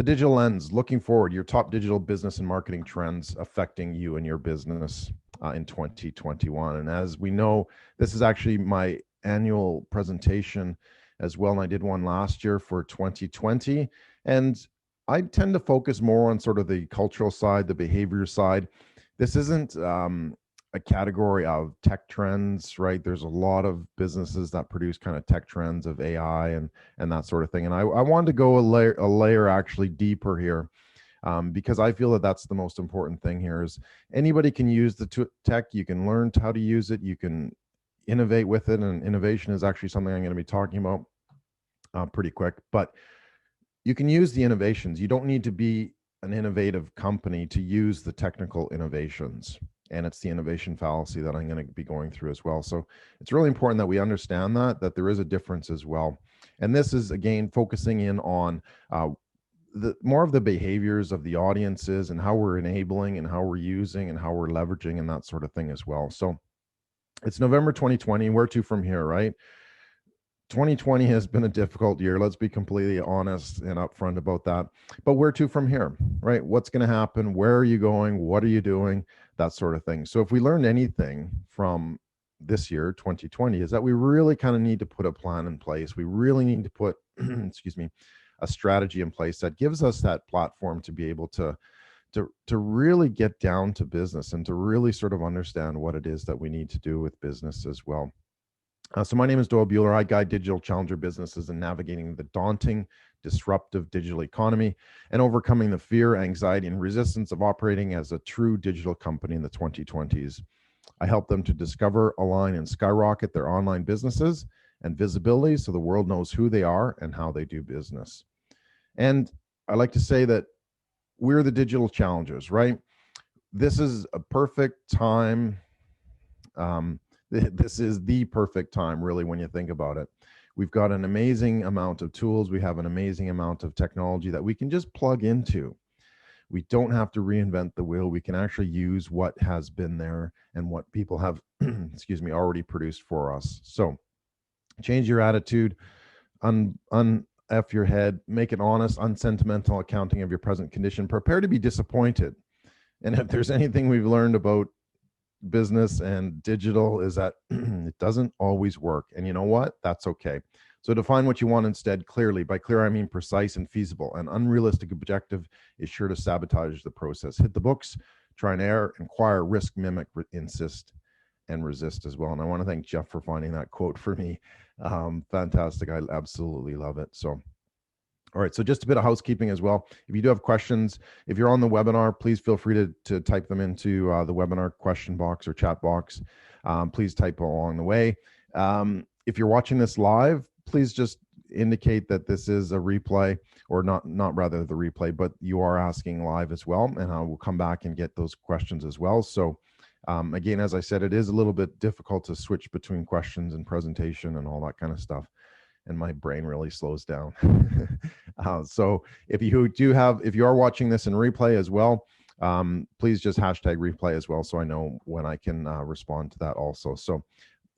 The digital lens, looking forward, your top digital business and marketing trends affecting you and your business in 2021. And as we know, this is actually my annual presentation as well. And I did one last year for 2020. And I tend to focus more on sort of the cultural side, the behavior side. This isn't a category of tech trends, right? There's a lot of businesses that produce kind of tech trends of AI and that sort of thing. And I wanted to go a layer actually deeper here, because I feel that that's the most important thing here. Is anybody can use the tech. You can learn how to use it. You can innovate with it, and innovation is actually something I'm going to be talking about pretty quick. But you can use the innovations. You don't need to be an innovative company to use the technical innovations. And it's the innovation fallacy that I'm going to be going through as well. So it's really important that we understand that there is a difference as well. And this is, again, focusing in on the more of the behaviors of the audiences and how we're enabling and how we're using and how we're leveraging and that sort of thing as well. So it's November 2020. Where to from here, right? 2020 has been a difficult year. Let's be completely honest and upfront about that. But where to from here, right? What's going to happen? Where are you going? What are you doing? That sort of thing. So if we learned anything from this year, 2020, is that we really kind of need to put a plan in place. We really need to put, excuse me, a strategy in place that gives us that platform to be able to really get down to business and to really sort of understand what it is that we need to do with business as well. So my name is Doyle Buehler. I guide digital challenger businesses in navigating the daunting, disruptive digital economy and overcoming the fear, anxiety, and resistance of operating as a true digital company in the 2020s. I help them to discover, align, and skyrocket their online businesses and visibility so the world knows who they are and how they do business. And I like to say that we're the digital challengers, right? This is a perfect time. This is the perfect time, really, when you think about it. We've got an amazing amount of tools. We have an amazing amount of technology that we can just plug into. We don't have to reinvent the wheel. We can actually use what has been there and what people have, excuse me, already produced for us. So change your attitude, F your head, make it honest, unsentimental accounting of your present condition. Prepare to be disappointed. And if there's anything we've learned about business and digital is that it doesn't always work. And you know what? That's okay. So define what you want instead clearly. By clear, I mean precise and feasible. An unrealistic objective is sure to sabotage the process. Hit the books, try and error, inquire, risk, mimic, insist, and resist as well. And I want to thank Jeff for finding that quote for me. Fantastic. I absolutely love it. So all right, so just a bit of housekeeping as well. If you do have questions, if you're on the webinar, please feel free to type them into the webinar question box or chat box. Please type along the way. If you're watching this live, please just indicate that this is a replay, or not rather the replay, but you are asking live as well, and I will come back and get those questions as well. So again, as I said, it is a little bit difficult to switch between questions and presentation and all that kind of stuff. And my brain really slows down. So if you are watching this in replay as well, please just hashtag replay as well, so I know when I can respond to that also. So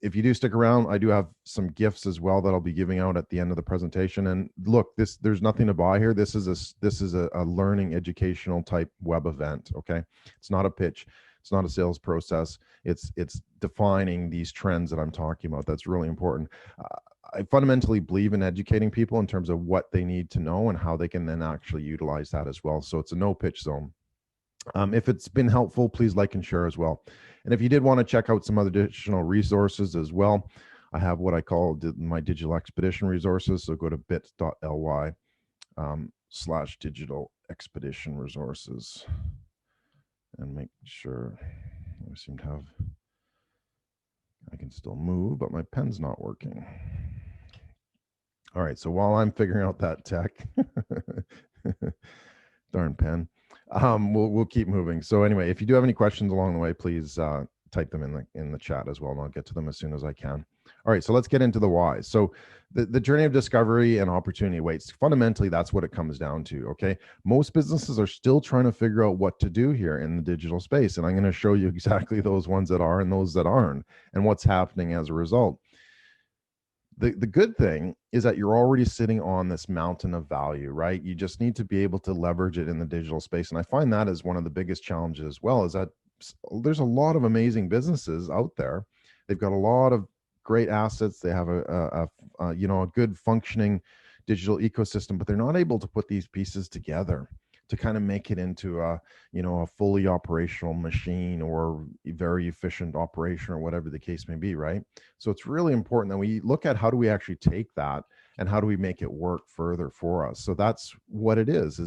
if you do stick around, I do have some gifts as well that I'll be giving out at the end of the presentation. And look, there's nothing to buy here. This is a learning, educational type web event. Okay, it's not a pitch. It's not a sales process. It's defining these trends that I'm talking about. That's really important. I fundamentally believe in educating people in terms of what they need to know and how they can then actually utilize that as well. So it's a no pitch zone. If it's been helpful, please like and share as well. And if you did want to check out some other additional resources as well, I have what I call my digital expedition resources. So go to bit.ly /digital expedition resources and make sure I seem to have, I can still move, but my pen's not working. All right, so while I'm figuring out that tech, darn pen, we'll keep moving. So anyway, if you do have any questions along the way, please type them in the chat as well, and I'll get to them as soon as I can. All right, so let's get into the whys. So the journey of discovery and opportunity awaits. Fundamentally, that's what it comes down to, okay? Most businesses are still trying to figure out what to do here in the digital space, and I'm going to show you exactly those ones that are and those that aren't, and what's happening as a result. The good thing is that you're already sitting on this mountain of value, right? You just need to be able to leverage it in the digital space. And I find that as one of the biggest challenges as well, is that there's a lot of amazing businesses out there. They've got a lot of great assets. They have a good functioning digital ecosystem, but they're not able to put these pieces together to kind of make it into a fully operational machine or a very efficient operation or whatever the case may be, right? So it's really important that we look at how do we actually take that and how do we make it work further for us. So that's what it is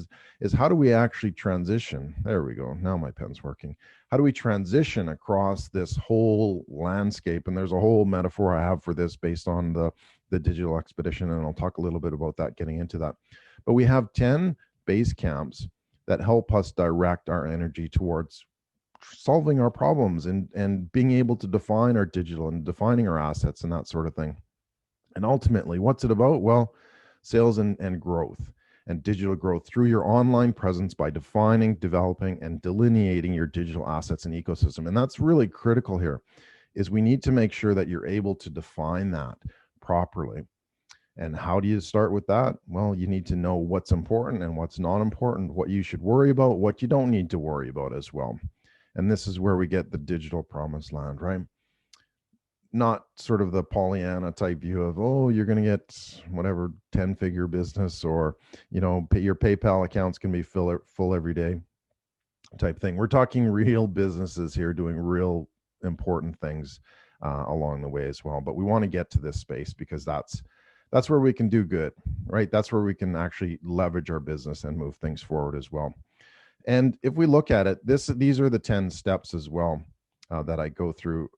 how do we actually transition? There we go. Now my pen's working. How do we transition across this whole landscape? And there's a whole metaphor I have for this based on the digital expedition, and I'll talk a little bit about that getting into that. But we have 10 base camps that help us direct our energy towards solving our problems and being able to define our digital and defining our assets and that sort of thing. And ultimately, what's it about? Well, sales and growth and digital growth through your online presence by defining, developing, and delineating your digital assets and ecosystem. And that's really critical here, is we need to make sure that you're able to define that properly. And how do you start with that? Well, you need to know what's important and what's not important, what you should worry about, what you don't need to worry about as well. And this is where we get the digital promised land, right? Not sort of the Pollyanna type view of, oh, you're going to get whatever 10-figure business, or, your PayPal accounts can be full every day type thing. We're talking real businesses here doing real important things along the way as well. But we want to get to this space because that's where we can do good, right? That's where we can actually leverage our business and move things forward as well. And if we look at it, these are the 10 steps as well that I go through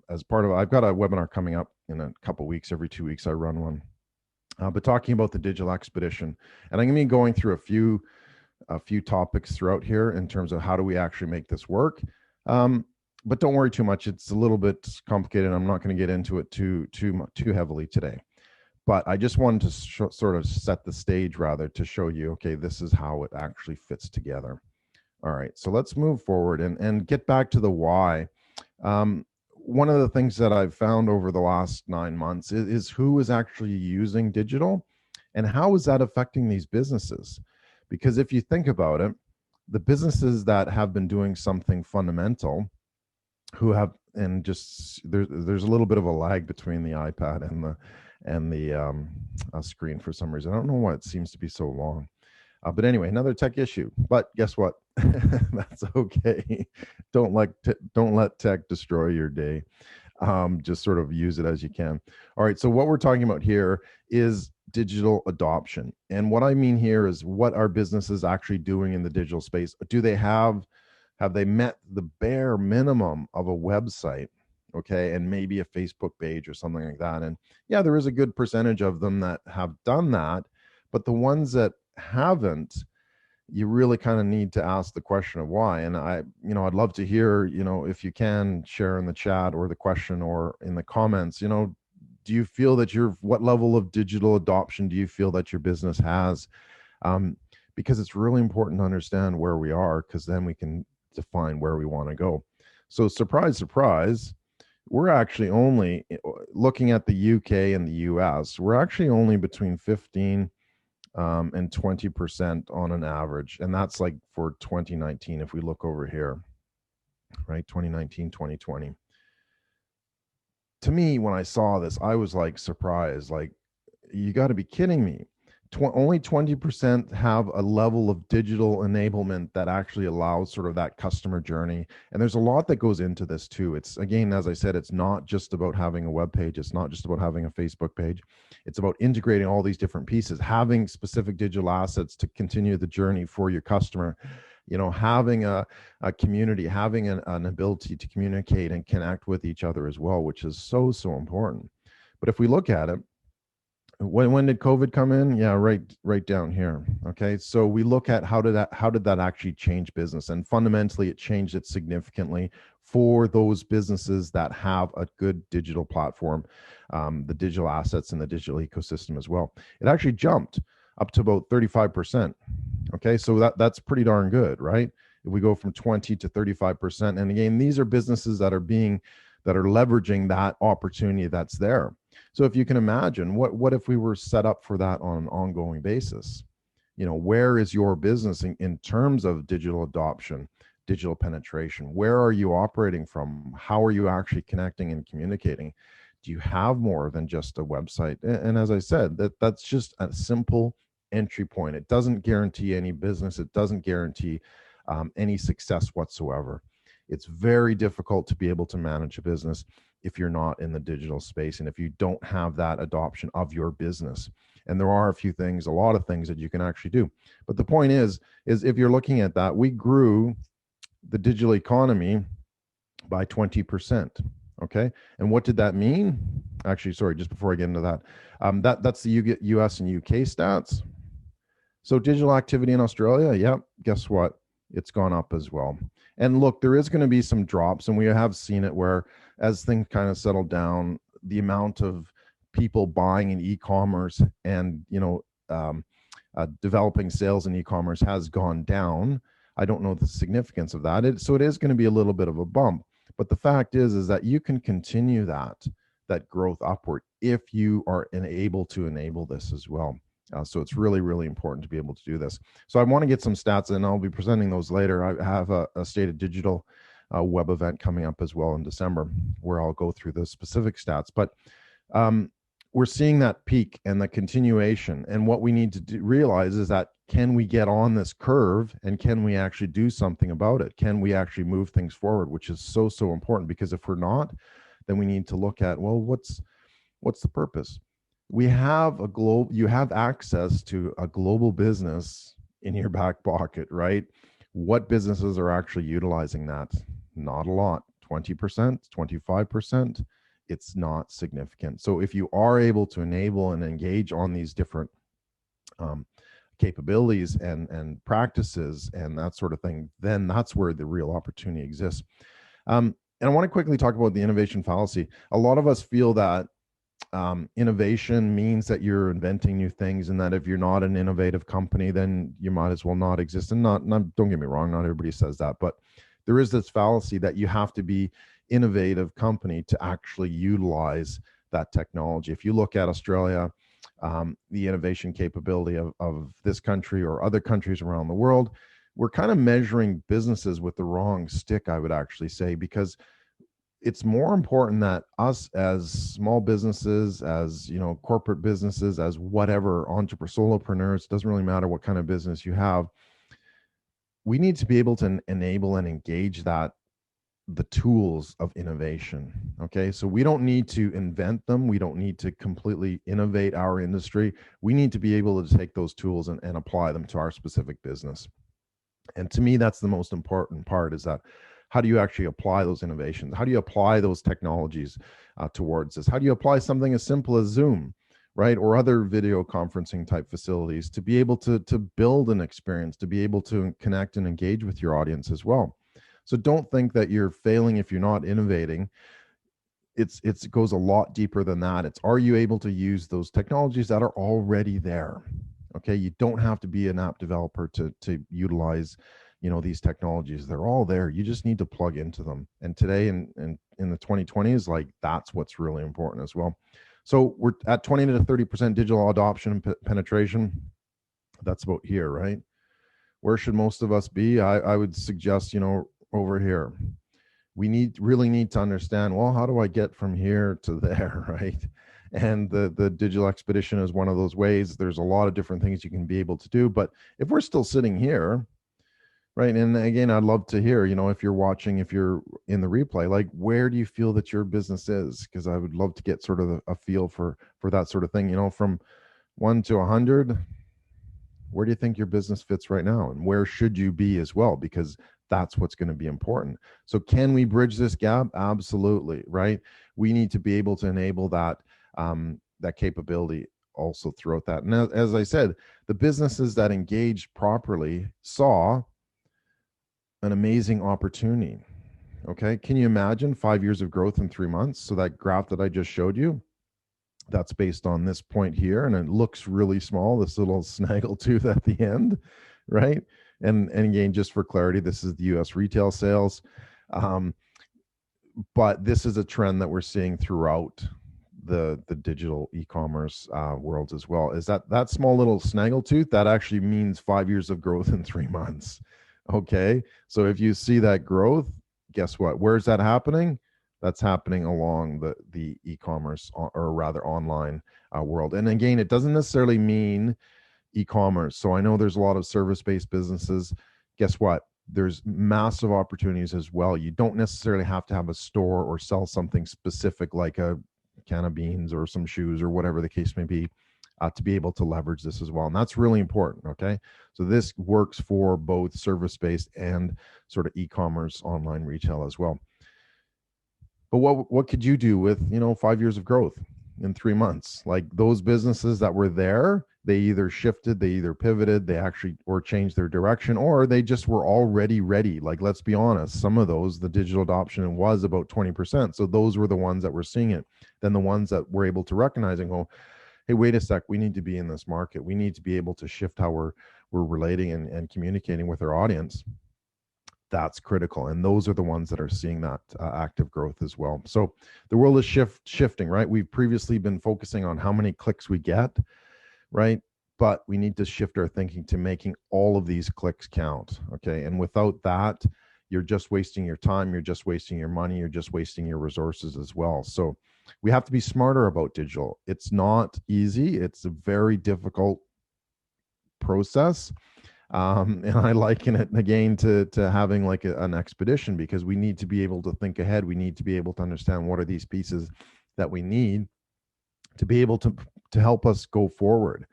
as part of, I've got a webinar coming up in a couple of weeks. Every 2 weeks I run one, but talking about the digital expedition. And I'm going to be going through a few topics throughout here in terms of how do we actually make this work. But don't worry too much. It's a little bit complicated. I'm not going to get into it too heavily today. But I just wanted to sort of set the stage rather to show you, okay, this is how it actually fits together. All right, so let's move forward and get back to the why. One of the things that I've found over the last 9 months is who is actually using digital and how is that affecting these businesses? Because if you think about it, the businesses that have been doing something fundamental, who have, and just there's a little bit of a lag between the iPad and the screen for some reason. I don't know why it seems to be so long. But anyway, another tech issue. But guess what? That's okay. Don't let tech destroy your day. Just sort of use it as you can. All right. So what we're talking about here is digital adoption. And what I mean here is, what are businesses actually doing in the digital space? Do they have they met the bare minimum of a website? Okay, and maybe a Facebook page or something like that. And yeah, there is a good percentage of them that have done that, but the ones that haven't, you really kind of need to ask the question of why. And I'd love to hear, if you can share in the chat or the question or in the comments, do you feel that what level of digital adoption do you feel that your business has? Because it's really important to understand where we are, because then we can define where we want to go. So surprise, surprise, we're actually only looking at the UK and the US. We're actually only between 15 and 20% on an average. And that's like for 2019. If we look over here, right? 2019, 2020. To me, when I saw this, I was like surprised, like, you got to be kidding me. Only 20% have a level of digital enablement that actually allows sort of that customer journey. And there's a lot that goes into this too. It's, again, as I said, it's not just about having a web page. It's not just about having a Facebook page. It's about integrating all these different pieces, having specific digital assets to continue the journey for your customer, having a community, having an ability to communicate and connect with each other as well, which is so, so important. But if we look at it, when did COVID come in? Yeah, right down here. Okay, so we look at how did that actually change business, and fundamentally it changed it significantly for those businesses that have a good digital platform, the digital assets and the digital ecosystem as well. It actually jumped up to about 35%. Okay, so that's pretty darn good, right? If we go from 20 to 35%, and again, these are businesses that are leveraging that opportunity that's there. So if you can imagine, what if we were set up for that on an ongoing basis? Where is your business in terms of digital adoption, digital penetration? Where are you operating from? How are you actually connecting and communicating? Do you have more than just a website? And as I said, that's just a simple entry point. It doesn't guarantee any business. It doesn't guarantee any success whatsoever. It's very difficult to be able to manage a business if you're not in the digital space and if you don't have that adoption of your business. And there are a lot of things that you can actually do. But the point is if you're looking at that, we grew the digital economy by 20%. Okay. And what did that mean? Actually, sorry, just before I get into that, that's the US and UK stats. So digital activity in Australia, yep, guess what? It's gone up as well. And look, there is going to be some drops, and we have seen it where as things kind of settle down, the amount of people buying in e-commerce and developing sales in e-commerce has gone down. I don't know the significance of that. So it is going to be a little bit of a bump. But the fact is that you can continue that growth upward if you are able to enable this as well. So it's really, really important to be able to do this. So I want to get some stats, and I'll be presenting those later. I have a State of Digital web event coming up as well in December, where I'll go through the specific stats. But we're seeing that peak and the continuation. And what we need to realize is that, can we get on this curve, and can we actually do something about it? Can we actually move things forward, which is so, so important? Because if we're not, then we need to look at, well, what's the purpose? You have access to a global business in your back pocket, right? What businesses are actually utilizing that? Not a lot. 20%, 25%. It's not significant. So if you are able to enable and engage on these different capabilities and practices and that sort of thing, then that's where the real opportunity exists. And I want to quickly talk about the innovation fallacy. A lot of us feel that innovation means that you're inventing new things, and that if you're not an innovative company, then you might as well not exist. And don't get me wrong, not everybody says that, but there is this fallacy that you have to be innovative company to actually utilize that technology. If you look at Australia, the innovation capability of this country or other countries around the world, we're kind of measuring businesses with the wrong stick, I would actually say, because it's more important that us as small businesses, as corporate businesses, as whatever entrepreneurs, solopreneurs, doesn't really matter what kind of business you have, we need to be able to enable and engage the tools of innovation. Okay, so we don't need to invent them. We don't need to completely innovate our industry. We need to be able to take those tools and apply them to our specific business. And to me, that's the most important part, is that how do you actually apply those innovations? How do you apply those technologies towards this? How do you apply something as simple as Zoom, right? Or other video conferencing type facilities to be able to build an experience, to be able to connect and engage with your audience as well. So don't think that you're failing if you're not innovating. It goes a lot deeper than that. It's, are you able to use those technologies that are already there? Okay, you don't have to be an app developer to utilize these technologies. They're all there. You just need to plug into them. And today in the 2020s, like, that's what's really important as well. So we're at 20 to 30% digital adoption and penetration. That's about here, right? Where should most of us be? I would suggest, over here. We really need to understand, well, how do I get from here to there, right? And the digital expedition is one of those ways. There's a lot of different things you can be able to do. But if we're still sitting here, right, and again, I'd love to hear, if you're watching, if you're in the replay, like, where do you feel that your business is? Because I would love to get sort of a feel for that sort of thing, from 1 to 100. Where do you think your business fits right now? And where should you be as well? Because that's what's going to be important. So can we bridge this gap? Absolutely, right? We need to be able to enable that capability also throughout that. And as I said, the businesses that engaged properly saw an amazing opportunity. Okay, can you imagine 5 years of growth in 3 months? So that graph that I just showed you, that's based on this point here, and it looks really small, this little snaggletooth at the end, right? And again, just for clarity, this is the US retail sales. But this is a trend that we're seeing throughout the digital e-commerce worlds as well, is that small little snaggletooth that actually means 5 years of growth in 3 months. Okay, so if you see that growth, guess what? Where's that happening? That's happening along the e-commerce, or rather online world. And again, it doesn't necessarily mean e-commerce. So I know there's a lot of service-based businesses. Guess what? There's massive opportunities as well. You don't necessarily have to have a store or sell something specific like a can of beans or some shoes or whatever the case may be, to be able to leverage this as well. And that's really important. Okay, so this works for both service-based and sort of e-commerce online retail as well. But what could you do with 5 years of growth in 3 months? Like those businesses that were there, they either shifted, they either pivoted, they actually or changed their direction, or they just were already ready. Like, let's be honest, some of those, the digital adoption was about 20%. So those were the ones that were seeing it. Then the ones that were able to recognize and go, hey, wait a sec, we need to be in this market. We need to be able to shift how we're relating and communicating with our audience. That's critical, and those are the ones that are seeing that active growth as well. So the world is shifting, right? We've previously been focusing on how many clicks we get, right? But we need to shift our thinking to making all of these clicks count. Okay, and without that, you're just wasting your time, you're just wasting your money, you're just wasting your resources as well. So we have to be smarter about digital. It's not easy, it's a very difficult process. And I liken it again to having like an expedition, because we need to be able to think ahead. We need to be able to understand what are these pieces that we need to be able to help us go forward.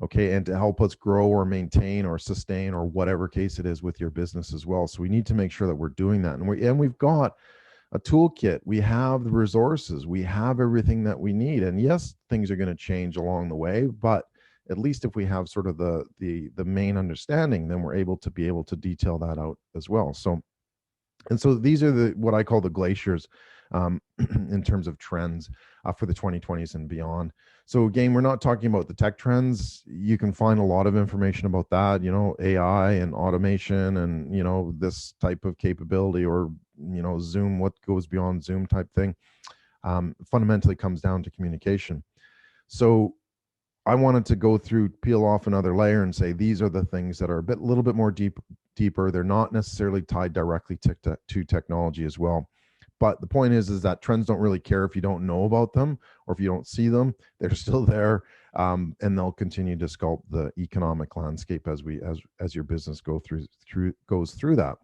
Okay, and to help us grow or maintain or sustain or whatever case it is with your business as well. So we need to make sure that we're doing that, and we've got a toolkit. We have the resources. We have everything that we need. And yes, things are going to change along the way, but at least if we have sort of the main understanding, then we're able to detail that out as well. So these are what I call the glaciers, in terms of trends for the 2020s and beyond. So again, we're not talking about the tech trends. You can find a lot of information about that, AI and automation and, this type of capability, or, Zoom, what goes beyond Zoom type thing. Fundamentally comes down to communication. So I wanted to peel off another layer and say these are the things that are a little bit more deeper. They're not necessarily tied directly to technology as well. But the point is that trends don't really care if you don't know about them or if you don't see them. They're still there, and they'll continue to sculpt the economic landscape as your business goes through that.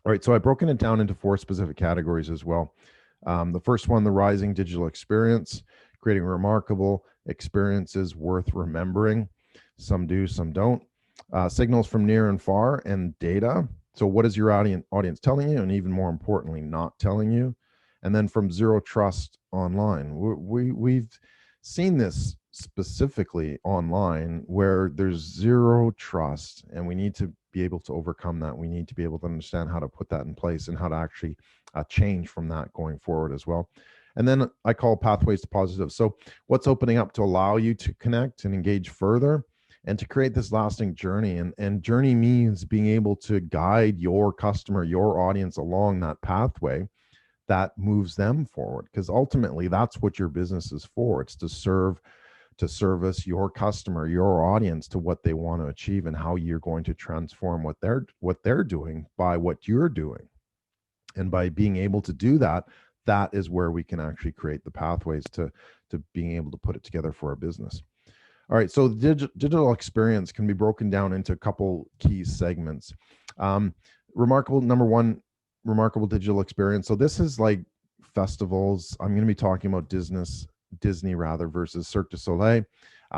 All right, so I've broken it down into 4 specific categories as well. The first one, the rising digital experience, creating remarkable experiences worth remembering. Some do, some don't. Signals from near and far, and data. So what is your audience telling you, and even more importantly, not telling you? And then from zero trust online. We've seen this specifically online, where there's zero trust, and we need to be able to overcome that. We need to be able to understand how to put that in place and how to actually change from that going forward as well. And then I call pathways to positive. So what's opening up to allow you to connect and engage further and to create this lasting journey. And journey means being able to guide your customer, your audience along that pathway that moves them forward. Because ultimately, that's what your business is for. It's to service your customer, your audience, to what they want to achieve, and how you're going to transform what they're doing by what you're doing. And by being able to do that, that is where we can actually create the pathways to being able to put it together for our business. All right, so digital experience can be broken down into a couple key segments. Number one, remarkable digital experience. So this is like festivals. I'm going to be talking about Disney versus Cirque Du Soleil,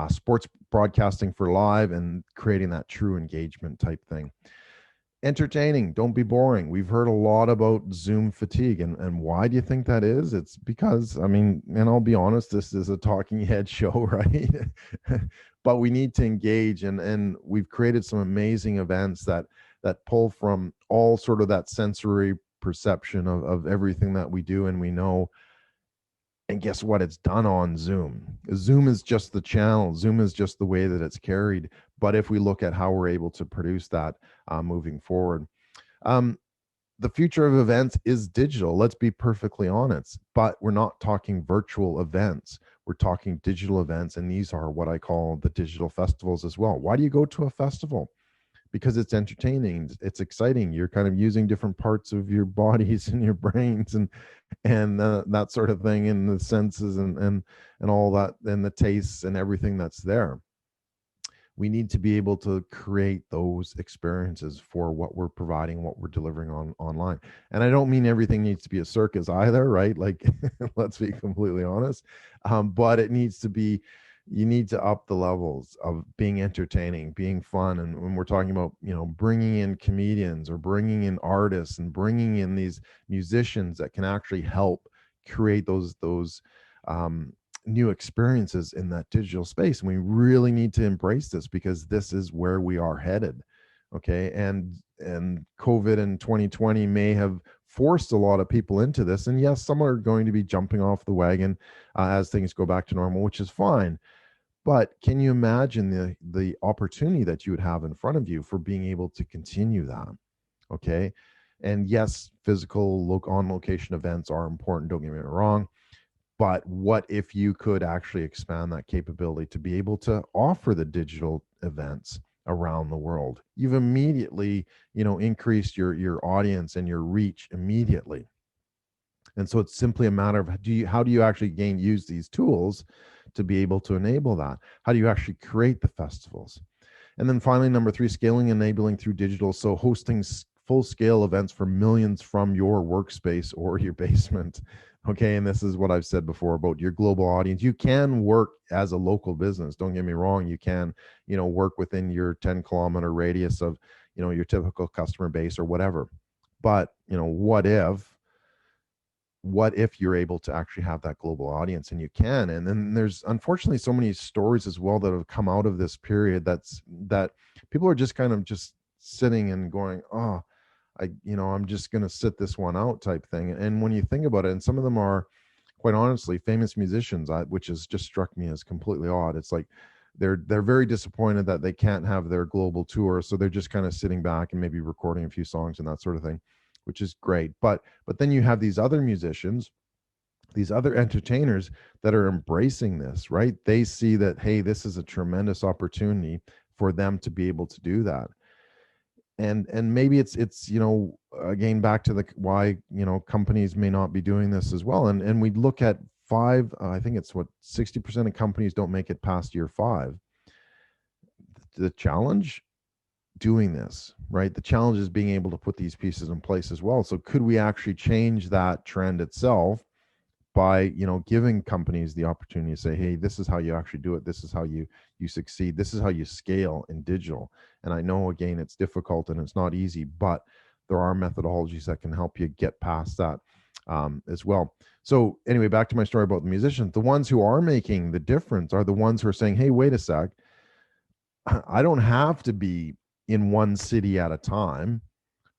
sports broadcasting for live, and creating that true engagement type thing. Entertaining, don't be boring. We've heard a lot about Zoom fatigue, and why do you think that is? It's because, and I'll be honest, this is a talking head show, right? But we need to engage, and we've created some amazing events that pull from all sort of that sensory perception of everything that we do and we know. And guess what? It's done on Zoom. Zoom is just the channel. Zoom is just the way that it's carried. But if we look at how we're able to produce that moving forward, the future of events is digital. Let's be perfectly honest, but we're not talking virtual events. We're talking digital events, and these are what I call the digital festivals as well. Why do you go to a festival? Because it's entertaining, it's exciting. You're kind of using different parts of your bodies and your brains and that sort of thing, and the senses and all that, and the tastes and everything that's there. We need to be able to create those experiences for what we're providing, what we're delivering online. And I don't mean everything needs to be a circus either, right? Like, let's be completely honest. But it needs to be, you need to up the levels of being entertaining, being fun. And when we're talking about, bringing in comedians or bringing in artists and bringing in these musicians that can actually help create those um, new experiences in that digital space. And we really need to embrace this, because this is where we are headed. Okay. And COVID in 2020 may have forced a lot of people into this. And yes, some are going to be jumping off the wagon as things go back to normal, which is fine. But can you imagine the opportunity that you would have in front of you for being able to continue that? Okay. And yes, physical on location events are important. Don't get me wrong. But what if you could actually expand that capability to be able to offer the digital events around the world? You've immediately, increased your audience and your reach immediately. And so it's simply a matter of how do you actually use these tools to be able to enable that? How do you actually create the festivals? And then finally, number 3, scaling, enabling through digital. So hosting full scale events for millions from your workspace or your basement. Okay. And this is what I've said before about your global audience. You can work as a local business. Don't get me wrong. You can, work within your 10-kilometer radius of, your typical customer base or whatever. But, what if you're able to actually have that global audience? And you can. And then there's unfortunately so many stories as well that have come out of this period that people are just kind of just sitting and going, oh, I'm just going to sit this one out type thing. And when you think about it, and some of them are quite honestly famous musicians, which has just struck me as completely odd. It's like they're very disappointed that they can't have their global tour, so they're just kind of sitting back and maybe recording a few songs and that sort of thing, which is great. But then you have these other musicians, these other entertainers that are embracing this, right? They see that, hey, this is a tremendous opportunity for them to be able to do that. And maybe it's again back to the why companies may not be doing this as well. And we look at I think it's 60% of companies don't make it past year 5. The challenge, doing this, right? The challenge is being able to put these pieces in place as well. So could we actually change that trend itself by giving companies the opportunity to say, hey, this is how you actually do it, this is how you succeed, this is how you scale in digital. And I know, again, it's difficult and it's not easy, but there are methodologies that can help you get past that as well. So anyway, back to my story about the musicians. The ones who are making the difference are the ones who are saying, hey, wait a sec, I don't have to be in one city at a time,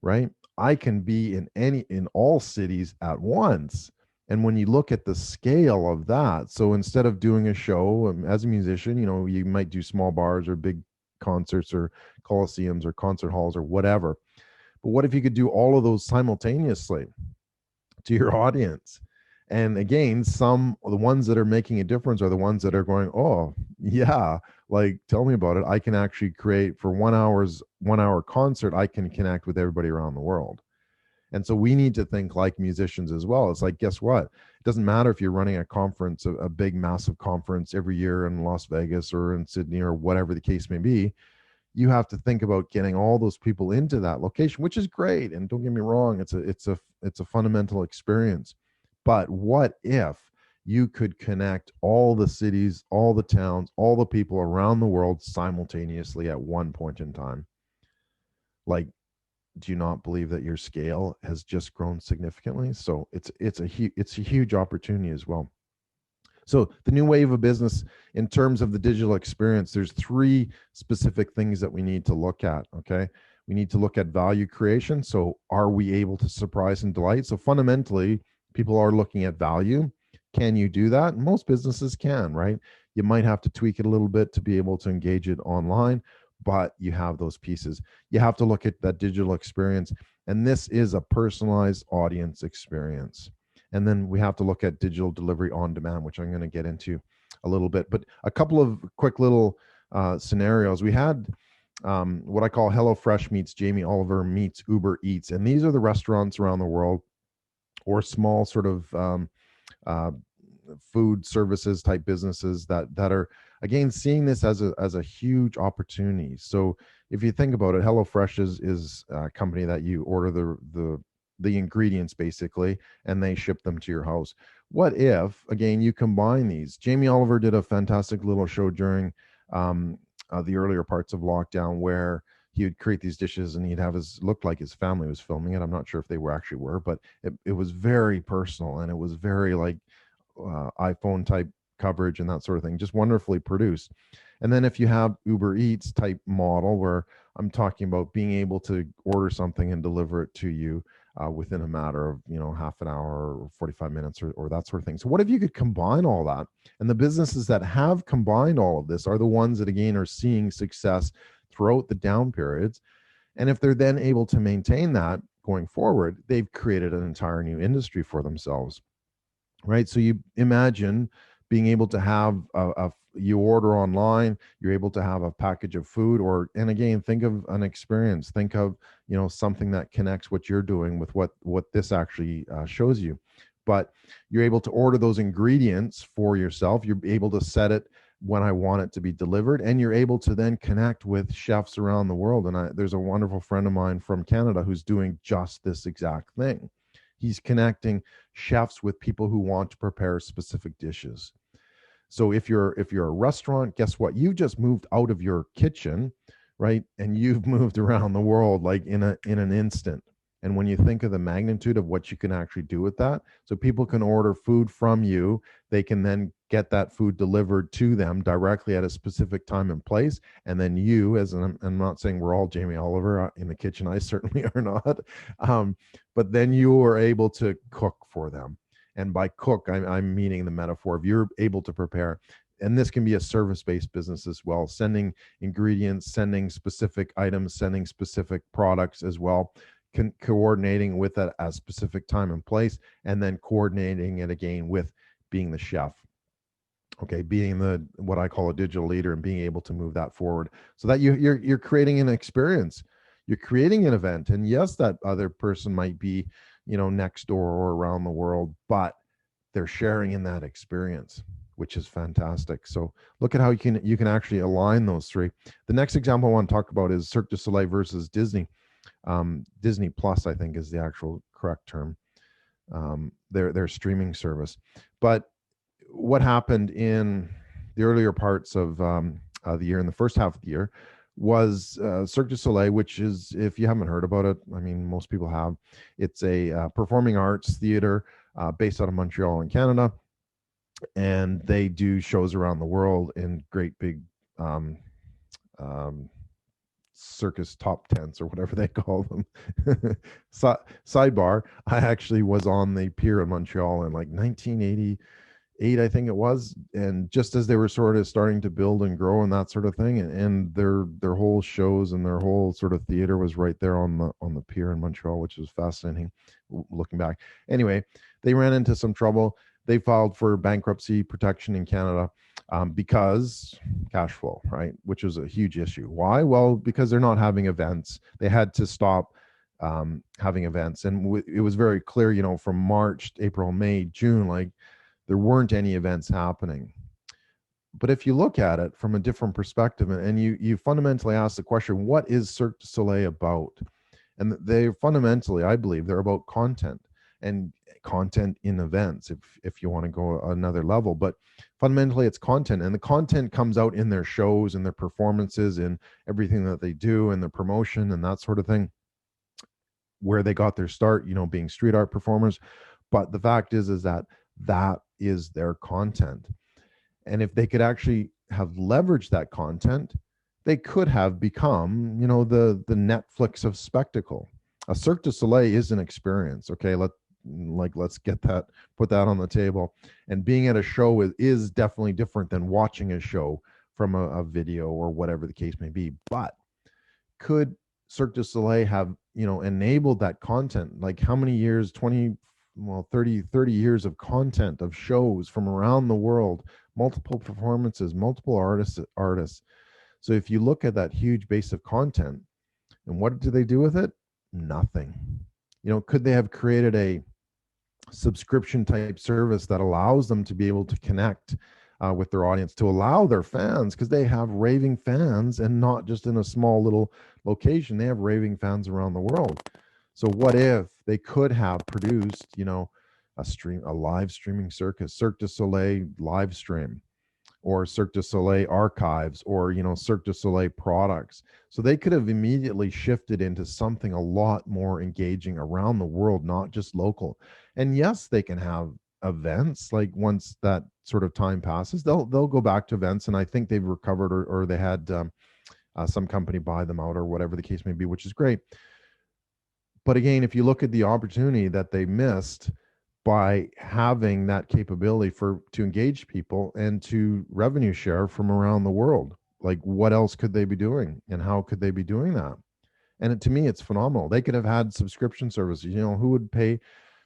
right? I can be in all cities at once. And when you look at the scale of that, so instead of doing a show as a musician, you might do small bars or big concerts or coliseums or concert halls or whatever. But what if you could do all of those simultaneously to your audience? And again, the ones that are making a difference are the ones that are going, oh, yeah, like, tell me about it. I can actually create for 1 hour concert. I can connect with everybody around the world. And so we need to think like musicians as well. It's like, guess what? It doesn't matter if you're running a conference, a big, massive conference every year in Las Vegas or in Sydney or whatever the case may be. You have to think about getting all those people into that location, which is great. And don't get me wrong, it's a fundamental experience. But what if you could connect all the cities, all the towns, all the people around the world simultaneously at one point in time? Like, do you not believe that your scale has just grown significantly? So it's a huge opportunity as well. So the new wave of business in terms of the digital experience, there's 3 specific things that we need to look at. Okay. We need to look at value creation. So are we able to surprise and delight? So fundamentally, people are looking at value. Can you do that? Most businesses can, right? You might have to tweak it a little bit to be able to engage it online, but you have those pieces. You have to look at that digital experience, and this is a personalized audience experience. And then we have to look at digital delivery on demand, which I'm going to get into a little bit. But a couple of quick little scenarios. We had what I call HelloFresh meets Jamie Oliver meets Uber Eats. And these are the restaurants around the world or small sort of uh, food services type businesses that are, again, seeing this as a huge opportunity. So if you think about it, HelloFresh is a company that you order the ingredients basically, and they ship them to your house. What if, again, you combine these? Jamie Oliver did a fantastic little show during the earlier parts of lockdown where he would create these dishes and he'd have looked like his family was filming it. I'm not sure if they were, but it was very personal, and it was very like iPhone type coverage and that sort of thing, just wonderfully produced. And then if you have Uber Eats type model, where I'm talking about being able to order something and deliver it to you within a matter of half an hour or 45 minutes or that sort of thing. So what if you could combine all that? And the businesses that have combined all of this are the ones that, again, are seeing success throughout the down periods. And if they're then able to maintain that going forward, they've created an entire new industry for themselves, right? So you imagine being able to have you order online, you're able to have a package of food, and again, think of an experience, think of something that connects what you're doing with what this actually shows you. But you're able to order those ingredients for yourself, you're able to set it when I want it to be delivered, and you're able to then connect with chefs around the world. And there's a wonderful friend of mine from Canada who's doing just this exact thing. He's connecting chefs with people who want to prepare specific dishes. So if you're a restaurant, guess what? You just moved out of your kitchen, right? And you've moved around the world like in an instant. And when you think of the magnitude of what you can actually do with that, so people can order food from you, they can then get that food delivered to them directly at a specific time and place. And then you, I'm not saying we're all Jamie Oliver in the kitchen, I certainly are not, but then you are able to cook for them. And by cook, I'm meaning the metaphor of you're able to prepare. And this can be a service-based business as well, sending ingredients, sending specific items, sending specific products as well, coordinating with it at a specific time and place, and then coordinating it again with being the chef. Okay, being what I call a digital leader and being able to move that forward, so that you're creating an experience, you're creating an event. And yes, that other person might be next door or around the world, but they're sharing in that experience, which is fantastic. So look at how you can actually align those three. The next example I want to talk about is Cirque du Soleil versus Disney. Disney Plus, I think, is the actual correct term. Their streaming service. But what happened in the earlier parts of the year, in the first half of the year, was Cirque du Soleil, which is, if you haven't heard about it, I mean, most people have. It's a performing arts theater based out of Montreal in Canada, and they do shows around the world in great big circus top tents or whatever they call them. Sidebar, I actually was on the pier in Montreal in like 1988, I think it was, and just as they were sort of starting to build and grow and that sort of thing, and their whole shows and their whole sort of theater was right there on the pier in Montreal, which was fascinating looking back. Anyway, they ran into some trouble. They filed for bankruptcy protection in Canada because cash flow, right? Which was a huge issue. Why? Well, because they're not having events. They had to stop having events. And it was very clear, from March, April, May, June, like there weren't any events happening. But if you look at it from a different perspective and you fundamentally ask the question, what is Cirque du Soleil about? And they fundamentally, I believe, they're about content. And content in events, if you want to go another level, but fundamentally it's content, and the content comes out in their shows and their performances and everything that they do and the promotion and that sort of thing, where they got their start, being street art performers. But the fact is that is their content. And if they could actually have leveraged that content, they could have become, the Netflix of spectacle. A Cirque du Soleil is an experience. Okay, let's put that on the table. And being at a show is definitely different than watching a show from a video or whatever the case may be. But could Cirque du Soleil have, enabled that content? Like how many years, 20, well, 30 years of content of shows from around the world, multiple performances, multiple artists. So if you look at that huge base of content, and what do they do with it? Nothing. Could they have created a subscription type service that allows them to be able to connect with their audience, to allow their fans, because they have raving fans, and not just in a small little location, they have raving fans around the world. So what if they could have produced, a live streaming circus, Cirque du Soleil live stream, or Cirque du Soleil archives, or Cirque du Soleil products. So they could have immediately shifted into something a lot more engaging around the world, not just local. And yes, they can have events. Like once that sort of time passes, they'll go back to events, and I think they've recovered, or they had some company buy them out, or whatever the case may be, which is great. But again, if you look at the opportunity that they missed by having that capability to engage people and to revenue share from around the world, like what else could they be doing, and how could they be doing that? And to me, it's phenomenal. They could have had subscription services. Who would pay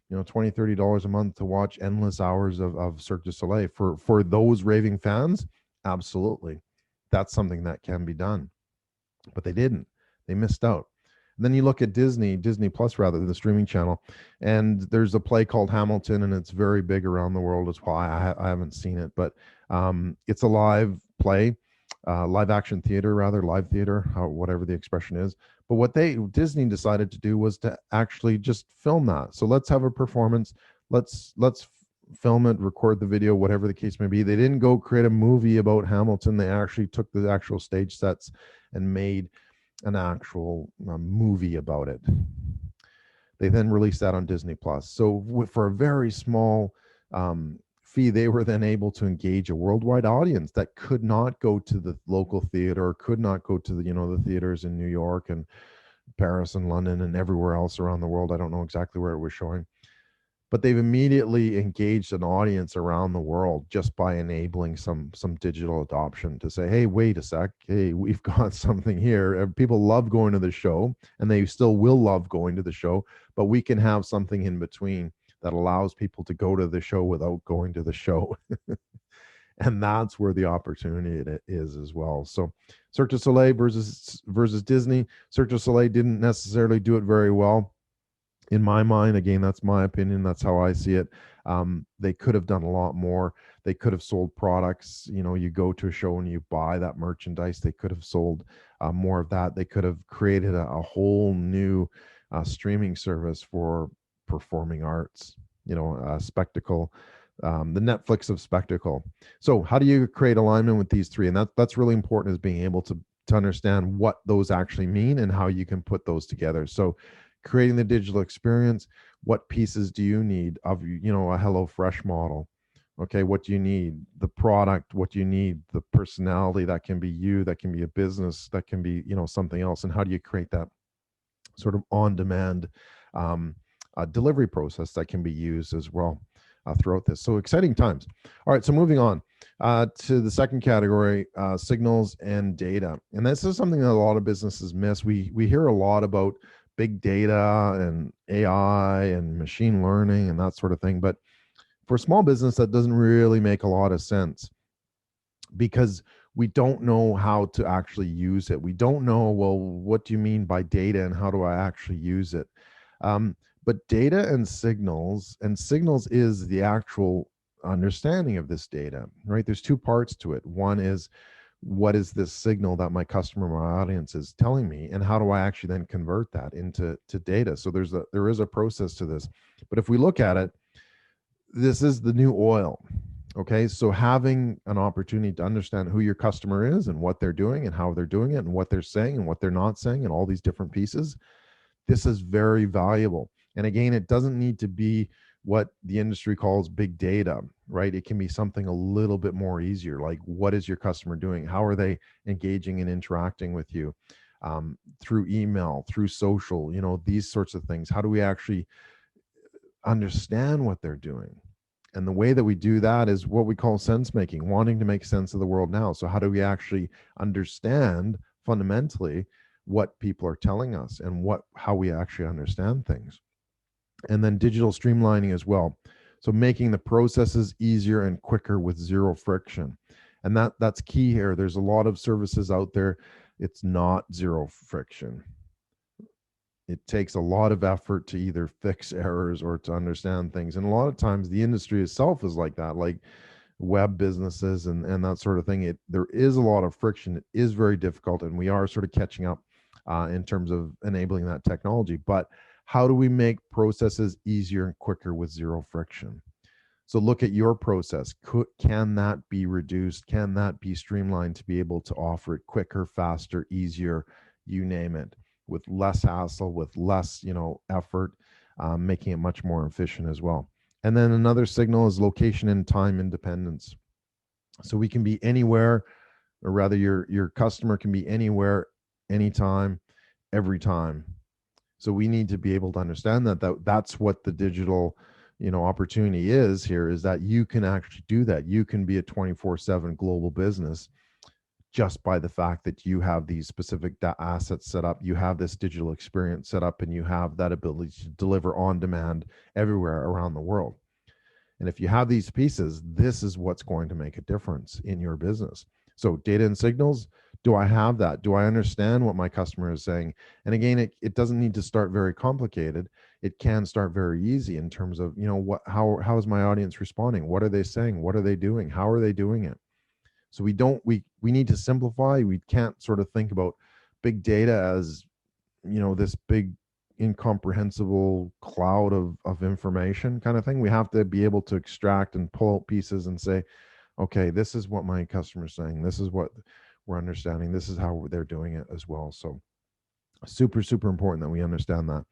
$20-$30 a month to watch endless hours of Cirque du Soleil for those raving fans? Absolutely. That's something that can be done. But they didn't. They missed out. And then you look at Disney Plus, rather, the streaming channel, and there's a play called Hamilton, and it's very big around the world as well. I haven't seen it, but it's a live play, live action theater, rather, live theater, whatever the expression is. But what Disney decided to do was to actually just film that. So let's have a performance. Let's film it, record the video, whatever the case may be. They didn't go create a movie about Hamilton. They actually took the actual stage sets and made an actual movie about it. They then released that on Disney Plus. So for a very small fee, they were then able to engage a worldwide audience that could not go to the local theater, could not go to the theaters in New York and Paris and London and everywhere else around the world. I don't know exactly where it was showing, but they've immediately engaged an audience around the world just by enabling some digital adoption to say, hey, wait a sec, hey, we've got something here. People love going to the show, and they still will love going to the show, but we can have something in between that allows people to go to the show without going to the show. And that's where the opportunity is as well. So Cirque du Soleil versus Disney. Cirque du Soleil didn't necessarily do it very well. In my mind, again, that's my opinion. That's how I see it. They could have done a lot more. They could have sold products. You go to a show and you buy that merchandise. They could have sold more of that. They could have created a whole new streaming service for performing arts, spectacle, the Netflix of spectacle. So how do you create alignment with these three? And that's really important, is being able to understand what those actually mean and how you can put those together. So creating the digital experience, what pieces do you need of, a HelloFresh model? Okay, what do you need? The product, what do you need? The personality, that can be you, that can be a business, that can be, something else. And how do you create that sort of on-demand delivery process that can be used as well throughout this? So exciting times. All right, so moving on to the second category, signals and data. And this is something that a lot of businesses miss. We hear a lot about big data and AI and machine learning and that sort of thing. But for a small business, that doesn't really make a lot of sense, because we don't know how to actually use it. We don't know, well, what do you mean by data and how do I actually use it? But data and signals is the actual understanding of this data, right? There's two parts to it. One is, what is this signal that my customer, my audience is telling me, and how do I actually then convert that into data? So there is a process to this. But if we look at it, this is the new oil. Okay, so having an opportunity to understand who your customer is and what they're doing and how they're doing it and what they're saying and what they're not saying and all these different pieces, this is very valuable. And again, it doesn't need to be what the industry calls big data, right? It can be something a little bit more easier, like what is your customer doing? How are they engaging and interacting with you through email, through social, these sorts of things? How do we actually understand what they're doing? And the way that we do that is what we call sense making, wanting to make sense of the world now. So how do we actually understand fundamentally what people are telling us and how we actually understand things? And then digital streamlining as well. So making the processes easier and quicker with zero friction. And that's key here. There's a lot of services out there. It's not zero friction. It takes a lot of effort to either fix errors or to understand things. And a lot of times the industry itself is like that, like web businesses and that sort of thing. There is a lot of friction. It is very difficult, and we are sort of catching up in terms of enabling that technology. But how do we make processes easier and quicker with zero friction? So look at your process. Can that be reduced? Can that be streamlined to be able to offer it quicker, faster, easier, you name it, with less hassle, with less, effort, making it much more efficient as well. And then another signal is location and time independence. So we can be anywhere, or rather your customer can be anywhere, anytime, every time. So we need to be able to understand that's what the digital, opportunity is here, is that you can actually do that. You can be a 24/7 global business just by the fact that you have these specific assets set up, you have this digital experience set up, and you have that ability to deliver on demand everywhere around the world. And if you have these pieces, this is what's going to make a difference in your business. So data and signals, do I have that? Do I understand what my customer is saying? And again, it doesn't need to start very complicated. It can start very easy in terms of, how is my audience responding? What are they saying? What are they doing? How are they doing it? So we need to simplify. We can't sort of think about big data as, this big incomprehensible cloud of information kind of thing. We have to be able to extract and pull out pieces and say, okay, this is what my customer's saying. This is what we're understanding. This is how they're doing it as well. So super, super important that we understand that.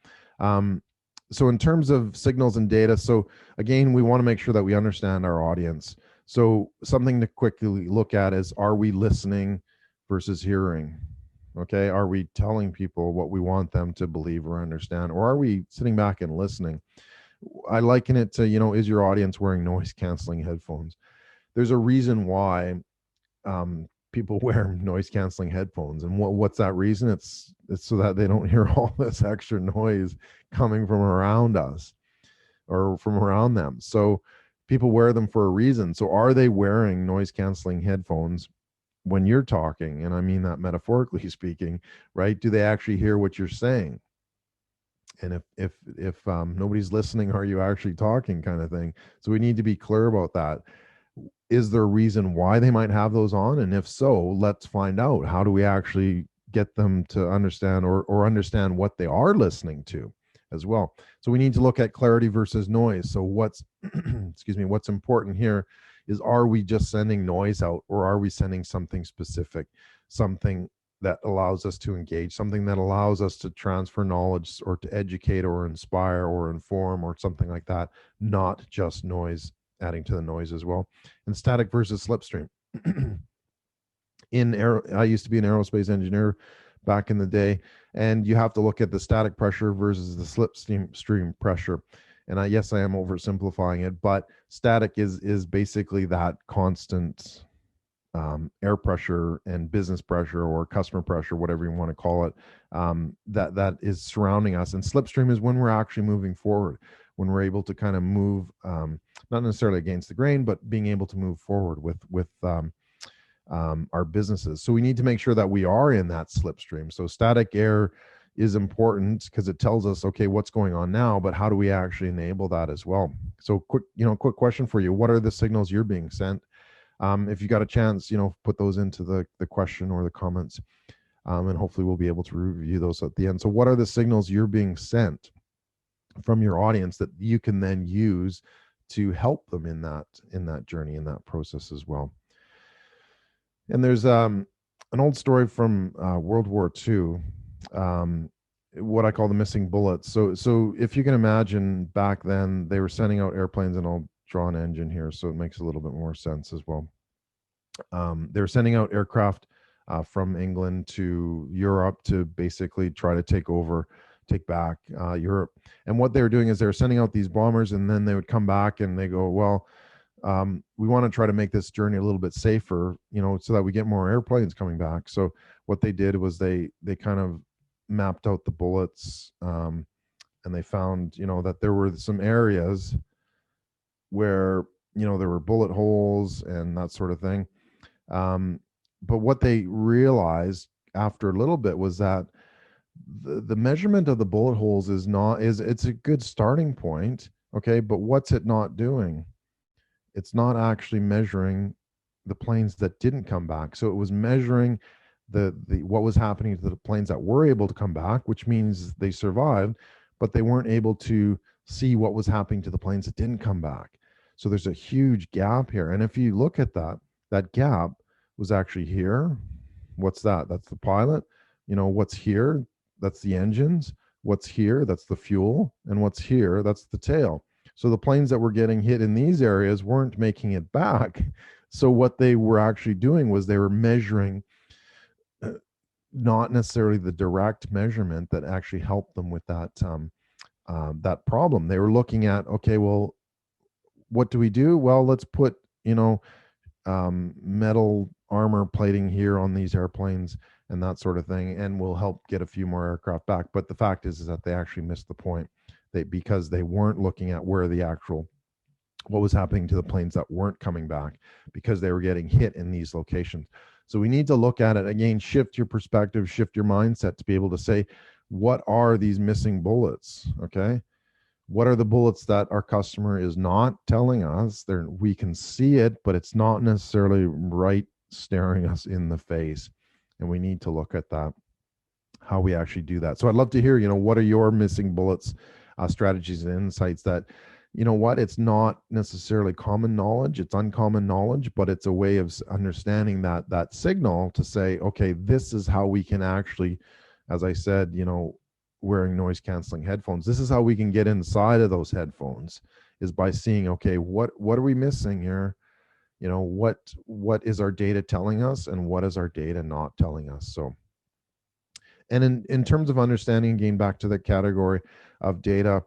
So in terms of signals and data, so again, we want to make sure that we understand our audience. So something to quickly look at is, are we listening versus hearing? Okay, are we telling people what we want them to believe or understand, or are we sitting back and listening? I liken it to, is your audience wearing noise canceling headphones? There's a reason why people wear noise canceling headphones, and what's that reason? It's so that they don't hear all this extra noise coming from around us or from around them. So people wear them for a reason. So are they wearing noise canceling headphones when you're talking? And I mean that metaphorically speaking, right? Do they actually hear what you're saying? And if nobody's listening, are you actually talking, kind of thing? So we need to be clear about that. Is there a reason why they might have those on? And if so, let's find out. How do we actually get them to understand or understand what they are listening to as well? So we need to look at clarity versus noise. So what's excuse me, what's important here is, are we just sending noise out, or are we sending something specific, something that allows us to engage, something that allows us to transfer knowledge or to educate or inspire or inform or something like that, not just noise, adding to the noise as well. And static versus slipstream. I used to be an aerospace engineer back in the day, and you have to look at the static pressure versus the slipstream pressure. And yes, I am oversimplifying it, but static is basically that constant air pressure and business pressure or customer pressure, whatever you want to call it, that is surrounding us. And slipstream is when we're actually moving forward, when we're able to kind of move, not necessarily against the grain, but being able to move forward with our businesses. So we need to make sure that we are in that slipstream. So static air is important because it tells us, okay, what's going on now, but how do we actually enable that as well? So quick question for you. What are the signals you're being sent? If you got a chance, put those into the question or the comments, and hopefully we'll be able to review those at the end. So what are the signals you're being sent from your audience that you can then use to help them in that journey, in that process as well? And there's an old story from World War II, what I call the missing bullets. So if you can imagine, back then they were sending out airplanes, and I'll draw an engine here so it makes a little bit more sense as well. They were sending out aircraft from England to Europe to basically try to take over back Europe. And what they were doing is they were sending out these bombers, and then they would come back and they go, well, we want to try to make this journey a little bit safer, so that we get more airplanes coming back. So what they did was they kind of mapped out the bullets, and they found, that there were some areas where, there were bullet holes and that sort of thing. But what they realized after a little bit was that the measurement of the bullet holes it's a good starting point. Okay. But what's it not doing? It's not actually measuring the planes that didn't come back. So it was measuring the what was happening to the planes that were able to come back, which means they survived, but they weren't able to see what was happening to the planes that didn't come back. So there's a huge gap here. And if you look at that gap was actually here. What's that? That's the pilot. What's here? That's the engines. What's here? That's the fuel. And what's here? That's the tail. So the planes that were getting hit in these areas weren't making it back. So what they were actually doing was they were measuring, not necessarily the direct measurement that actually helped them with that problem. They were looking at, okay, well, what do we do? Well, let's put, metal armor plating here on these airplanes and that sort of thing, and we'll help get a few more aircraft back. But the fact is that they actually missed the point. Because they weren't looking at what was happening to the planes that weren't coming back, because they were getting hit in these locations. So we need to look at it again, shift your perspective, shift your mindset to be able to say, what are these missing bullets? Okay. What are the bullets that our customer is not telling us? We can see it, but it's not necessarily right staring us in the face. And we need to look at that, how we actually do that. So I'd love to hear, what are your missing bullets, strategies and insights that, it's not necessarily common knowledge, it's uncommon knowledge, but it's a way of understanding that signal to say, okay, this is how we can actually, as I said, wearing noise canceling headphones, this is how we can get inside of those headphones, is by seeing, okay, what are we missing here? What is our data telling us, and what is our data not telling us? So, and in terms of understanding, again, back to the category of data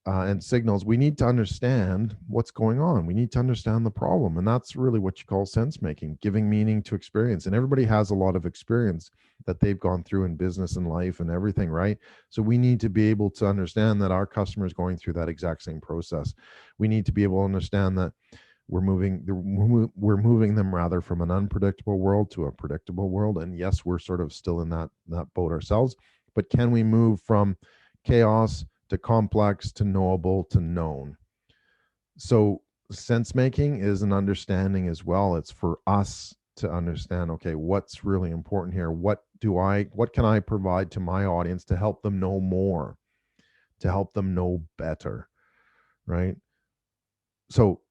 and signals, we need to understand what's going on. We need to understand the problem. And that's really what you call sense making, giving meaning to experience. And everybody has a lot of experience that they've gone through in business and life and everything, right? So we need to be able to understand that our customer is going through that exact same process. We need to be able to understand that we're moving them rather from an unpredictable world to a predictable world. And yes, we're sort of still in that boat ourselves, but can we move from chaos to complex to knowable to known? So sense making is an understanding as well. It's for us to understand, okay, what's really important here? What can I provide to my audience to help them know more, to help them know better, right? So,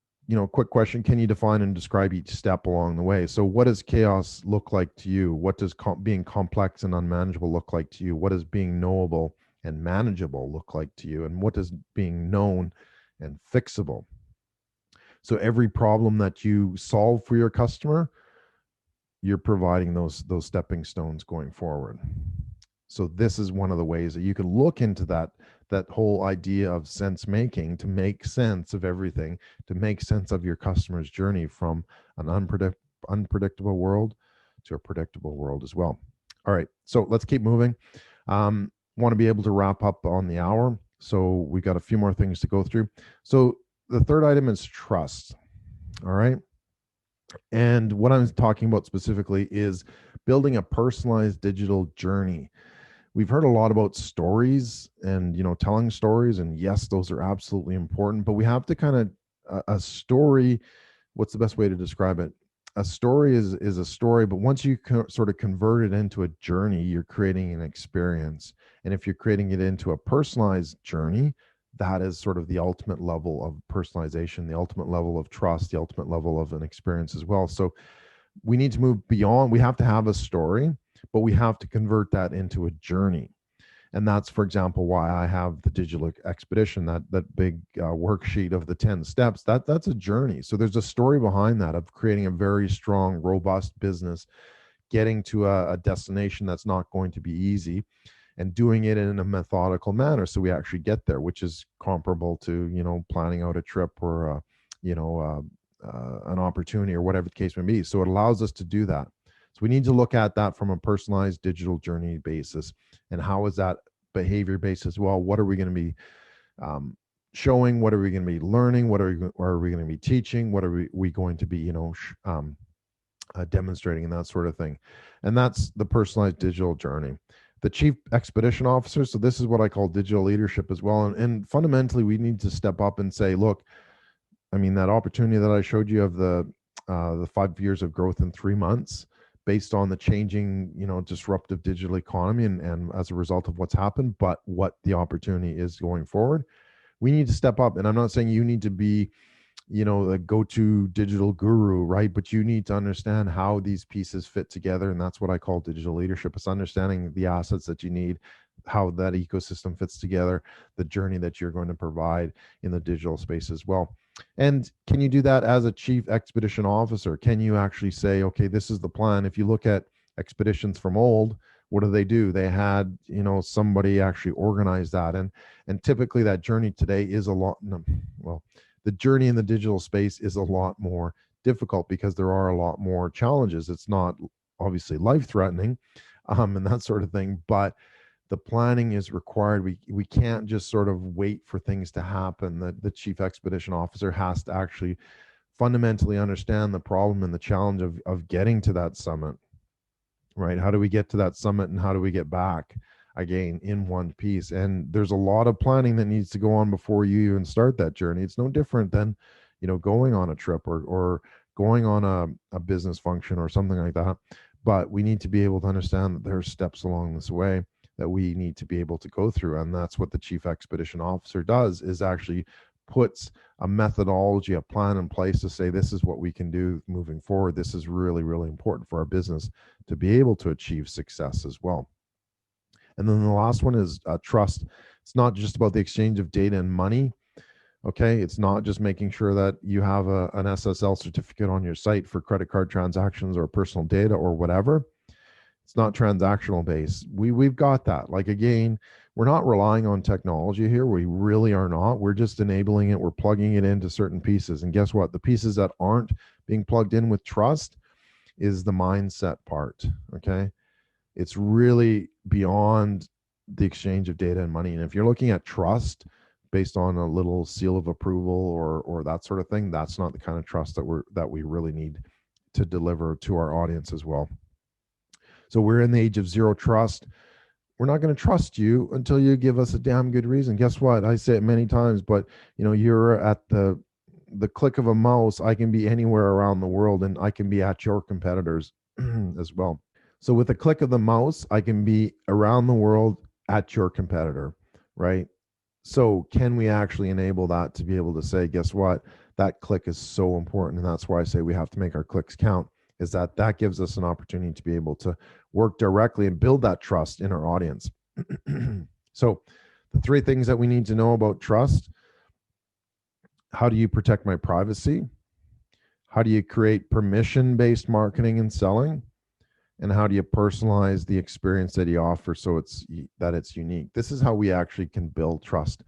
quick question, can you define and describe each step along the way? So what does chaos look like to you? What does being complex and unmanageable look like to you? What does being knowable and manageable look like to you? And what does being known and fixable? So every problem that you solve for your customer, you're providing those stepping stones going forward. So this is one of the ways that you can look into that whole idea of sense making, to make sense of everything, to make sense of your customer's journey from an unpredictable world to a predictable world as well. All right, so let's keep moving. Want to be able to wrap up on the hour, so we got a few more things to go through. So the third item is trust. All right, and what I'm talking about specifically is building a personalized digital journey. We've heard a lot about stories and, telling stories, and yes, those are absolutely important, but we have to kind of, a story, what's the best way to describe it? A story is a story, but once you sort of convert it into a journey, you're creating an experience. And if you're creating it into a personalized journey, that is sort of the ultimate level of personalization, the ultimate level of trust, the ultimate level of an experience as well. So we need to move beyond, we have to have a story, but we have to convert that into a journey. And that's, for example, why I have the digital expedition, that big worksheet of the 10 steps. That's a journey. So there's a story behind that of creating a very strong, robust business, getting to a destination that's not going to be easy. and doing it in a methodical manner so we actually get there, which is comparable to, planning out a trip or an opportunity or whatever the case may be. So it allows us to do that. So we need to look at that from a personalized digital journey basis. And how is that behavior based as well? What are we going to be showing? What are we going to be learning? What are we going to be teaching? What are we going to be, demonstrating, and that sort of thing? And that's the personalized digital journey. The chief expedition officer. So this is what I call digital leadership as well. And fundamentally, we need to step up and say, look, I mean, that opportunity that I showed you of the 5 years of growth in 3 months, based on the changing, disruptive digital economy and as a result of what's happened, but what the opportunity is going forward, we need to step up. And I'm not saying you need to be, the go-to digital guru, right? But you need to understand how these pieces fit together. And that's what I call digital leadership. It's understanding the assets that you need, how that ecosystem fits together, the journey that you're going to provide in the digital space as well. And can you do that as a chief expedition officer? Can you actually say, okay, this is the plan? If you look at expeditions from old, what do? They had, somebody actually organize that. And typically that journey today is the journey in the digital space is a lot more difficult because there are a lot more challenges. It's not obviously life-threatening and that sort of thing, but the planning is required. We can't just sort of wait for things to happen. The chief expedition officer has to actually fundamentally understand the problem and the challenge of getting to that summit, right? How do we get to that summit and how do we get back again in one piece? And there's a lot of planning that needs to go on before you even start that journey. It's no different than, going on a trip or going on a business function or something like that. But we need to be able to understand that there's steps along this way that we need to be able to go through. And that's what the chief expedition officer does, is actually puts a methodology, a plan in place to say, this is what we can do moving forward. This is really, really important for our business to be able to achieve success as well. And then the last one is trust. It's not just about the exchange of data and money. Okay. It's not just making sure that you have an SSL certificate on your site for credit card transactions or personal data or whatever. It's not transactional based. We've got that. Like, again, we're not relying on technology here. We really are not. We're just enabling it. We're plugging it into certain pieces. And guess what? The pieces that aren't being plugged in with trust is the mindset part. Okay. It's really beyond the exchange of data and money. And if you're looking at trust based on a little seal of approval or that sort of thing, that's not the kind of trust that we really need to deliver to our audience as well. So we're in the age of zero trust. We're not going to trust you until you give us a damn good reason. Guess what? I say it many times, but you're at the click of a mouse. I can be anywhere around the world and I can be at your competitors as well. So with a click of the mouse, I can be around the world at your competitor, right? So can we actually enable that to be able to say, guess what? That click is so important. And that's why I say we have to make our clicks count, is that gives us an opportunity to be able to work directly and build that trust in our audience. So the 3 things that we need to know about trust: how do you protect my privacy? How do you create permission-based marketing and selling? And how do you personalize the experience that you offer so it's unique? This is how we actually can build trust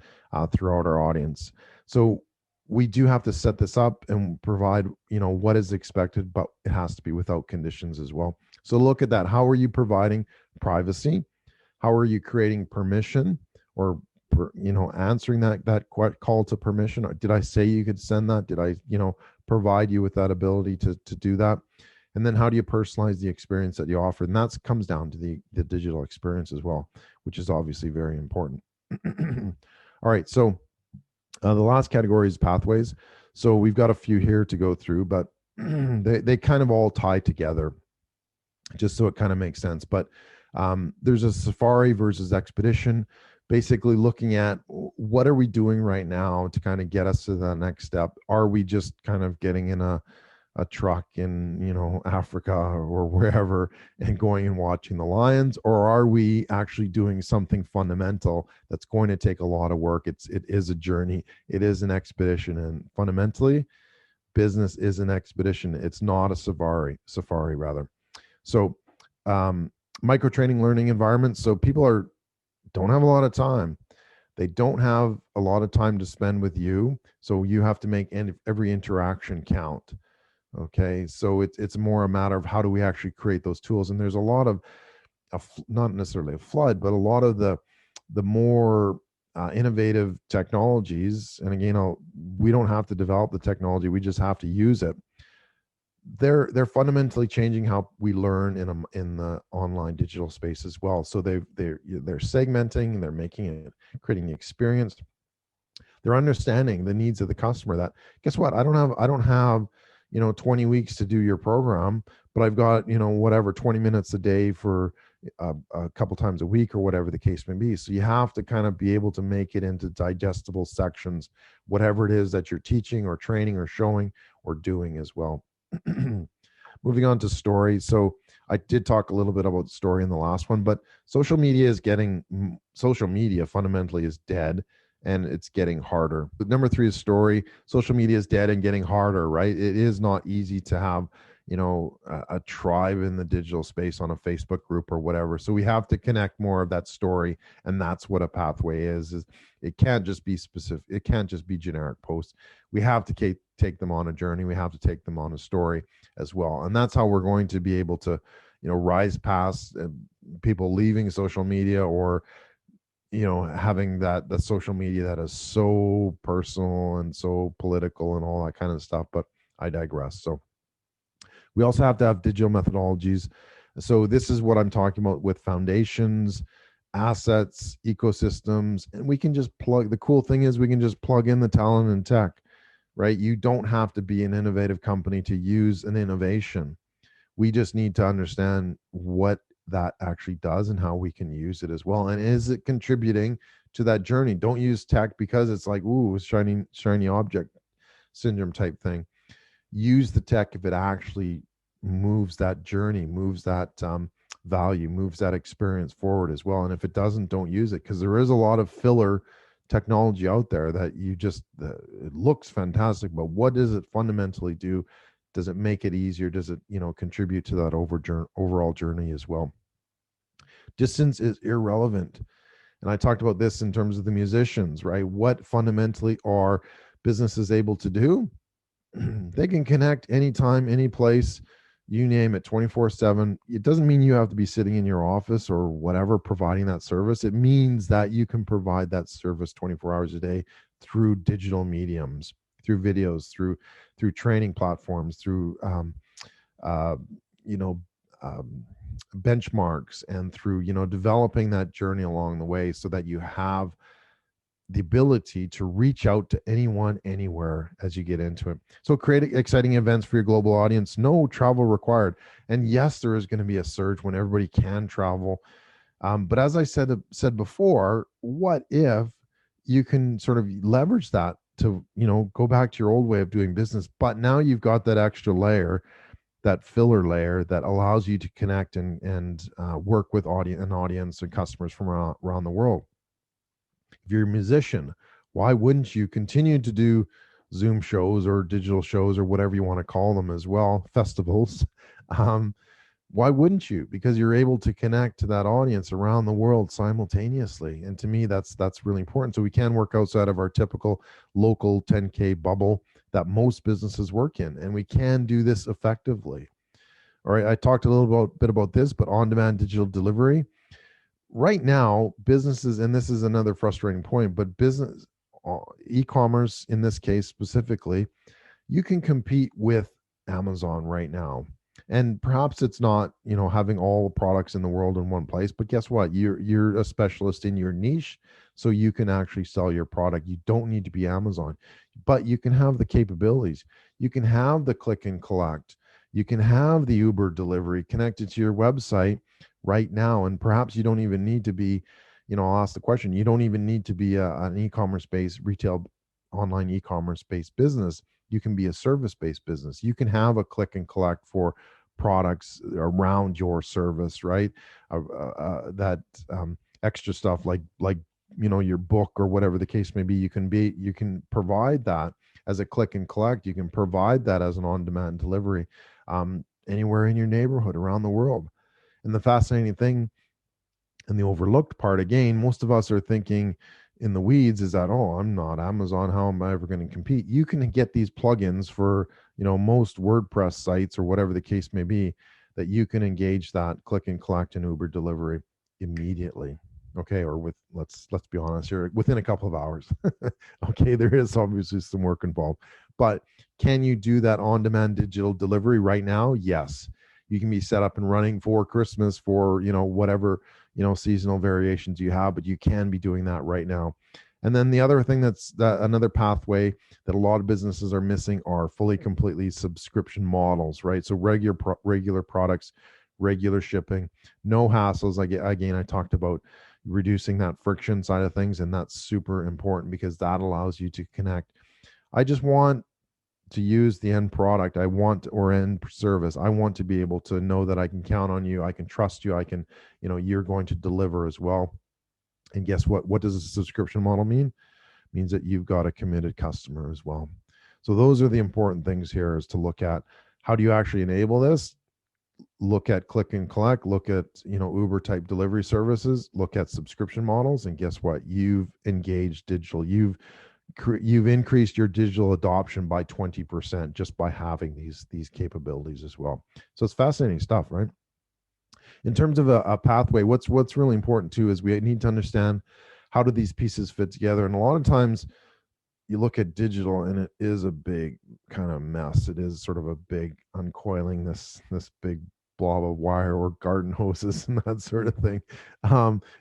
throughout our audience. So we do have to set this up and provide, what is expected, but it has to be without conditions as well. So look at that. How are you providing privacy? How are you creating permission or, answering that call to permission? Did I say you could send that? Did I, provide you with that ability to do that? And then how do you personalize the experience that you offer? And that comes down to the digital experience as well, which is obviously very important. All right. So the last category is pathways. So we've got a few here to go through, but they kind of all tie together just so it kind of makes sense. But there's a safari versus expedition, basically looking at what are we doing right now to kind of get us to the next step. Are we just kind of getting in a truck in Africa or wherever and going and watching the lions, or are we actually doing something fundamental that's going to take a lot of work? It is a journey, it is an expedition, and fundamentally business is an expedition. It's not a safari rather. So micro training learning environments. So people are don't have a lot of time. They don't have a lot of time to spend with you. So you have to make every interaction count. Okay. So it's more a matter of how do we actually create those tools? And there's a lot of, not necessarily a flood, but a lot of the more innovative technologies. And again, we don't have to develop the technology. We just have to use it. They're fundamentally changing how we learn in the online digital space as well. So they're segmenting, they're making it, creating the experience. They're understanding the needs of the customer. That, guess what, I don't have 20 weeks to do your program, but I've got whatever 20 minutes a day for a couple times a week or whatever the case may be. So you have to kind of be able to make it into digestible sections, whatever it is that you're teaching or training or showing or doing as well. Moving on to story. So I did talk a little bit about story in the last one, but social media fundamentally is dead, and it's getting harder. But number 3 is story. Social media is dead and getting harder, right? It is not easy to have a tribe in the digital space on a Facebook group or whatever. So we have to connect more of that story, and that's what a pathway is it can't just be specific. It can't just be generic posts. We have to take them on a journey. We have to take them on a story as well. And that's how we're going to be able to, rise past people leaving social media, or, having the social media that is so personal and so political and all that kind of stuff. But I digress. So we also have to have digital methodologies. So this is what I'm talking about with foundations, assets, ecosystems, and we can just plug. The cool thing is we can just plug in the talent and tech, right? You don't have to be an innovative company to use an innovation. We just need to understand what that actually does and how we can use it as well. And is it contributing to that journey? Don't use tech because it's like, ooh, shiny object syndrome type thing. Use the tech if it actually moves that journey, moves that value, moves that experience forward as well. And if it doesn't, don't use it, because there is a lot of filler technology out there that it looks fantastic, but what does it fundamentally do? Does it make it easier? Does it contribute to that overall journey as well? Distance is irrelevant. And I talked about this in terms of the musicians, right? What fundamentally are businesses able to do? They can connect anytime, any place, you name it, 24/7. It doesn't mean you have to be sitting in your office or whatever providing that service. It means that you can provide that service 24 hours a day through digital mediums, through videos, through training platforms, through benchmarks, and through developing that journey along the way, so that you have the ability to reach out to anyone, anywhere as you get into it. So create exciting events for your global audience. No travel required. And yes, there is going to be a surge when everybody can travel. But as I said before, what if you can sort of leverage that to, go back to your old way of doing business, but now you've got that extra layer, that filler layer that allows you to connect and work with audience and customers from around the world. If you're a musician, why wouldn't you continue to do Zoom shows or digital shows or whatever you want to call them as well, festivals? Why wouldn't you? Because you're able to connect to that audience around the world simultaneously. And to me, that's really important. So we can work outside of our typical local 10K bubble that most businesses work in, and we can do this effectively. All right, I talked a little bit about this, but on-demand digital delivery. Right now, businesses, and this is another frustrating point, but business, e-commerce in this case specifically, you can compete with Amazon right now. And perhaps it's not, having all the products in the world in one place, but guess what? You're a specialist in your niche, so you can actually sell your product. You don't need to be Amazon, but you can have the capabilities. You can have the click and collect. You can have the Uber delivery connected to your website right now. And perhaps you don't even need to be, I'll ask the question, you don't even need to be an e-commerce based retail, online e-commerce based business. You can be a service based business. You can have a click and collect for products around your service, right? That extra stuff like your book or whatever the case may be. You can provide that as a click and collect. You can provide that as an on-demand delivery anywhere in your neighborhood around the world. And the fascinating thing And the overlooked part, again, most of us are thinking in the weeds is that, oh, I'm not Amazon. How am I ever going to compete? You can get these plugins for, most WordPress sites or whatever the case may be, that you can engage that click and collect and Uber delivery immediately. Okay. Or with, let's be honest here, within a couple of hours. Okay. There is obviously some work involved, but can you do that on demand digital delivery right now? Yes. You can be set up and running for Christmas, for, whatever, seasonal variations you have, but you can be doing that right now. And then the other thing that's another pathway that a lot of businesses are missing are fully completely subscription models, right? So regular products, regular shipping, no hassles. Again, I talked about reducing that friction side of things, and that's super important because that allows you to connect. I just want to use the end product I want, or end service. I want to be able to know that I can count on you, I can trust you, I can, you're going to deliver as well. And guess what does a subscription model mean? It means that you've got a committed customer as well. So those are the important things here, is to look at how do you actually enable this. Look at click and collect, look at, Uber type delivery services, look at subscription models, and guess what, you've engaged digital. You've increased your digital adoption by 20% just by having these capabilities as well. So it's fascinating stuff, right? In terms of a pathway, what's really important too is we need to understand how do these pieces fit together. And a lot of times you look at digital and it is a big kind of mess. It is sort of a big uncoiling this big blob of wire or garden hoses and that sort of thing.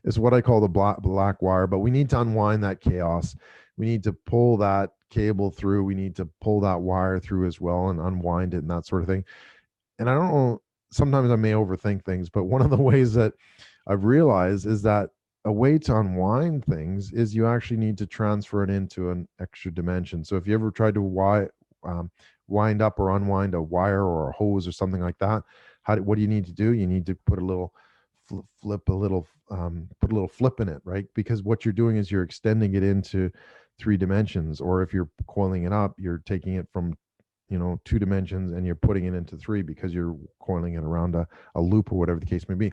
Is what I call the black wire. But we need to unwind that chaos. We need to pull that cable through. We need to pull that wire through as well and unwind it and that sort of thing. And I don't know, sometimes I may overthink things, but one of the ways that I've realized is that a way to unwind things is you actually need to transfer it into an extra dimension. So if you ever tried to wind up or unwind a wire or a hose or something like that, what do you need to do? You need to put a little put a little flip in it, right? Because what you're doing is you're extending it into 3 dimensions. Or if you're coiling it up, you're taking it from 2 dimensions and you're putting it into 3 because you're coiling it around a loop or whatever the case may be.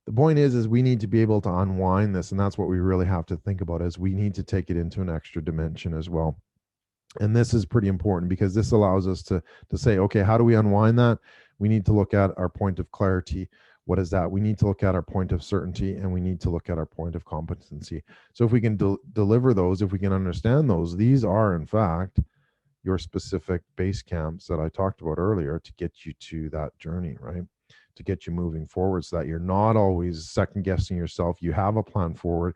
The point is we need to be able to unwind this, and that's what we really have to think about, is we need to take it into an extra dimension as well. And this is pretty important because this allows us to say, okay, how do we unwind that? We need to look at our point of clarity. What is that? We need to look at our point of certainty, and we need to look at our point of competency. So if we can deliver those, if we can understand those, these are in fact your specific base camps that I talked about earlier to get you to that journey, right? To get you moving forward so that you're not always second guessing yourself. You have a plan forward.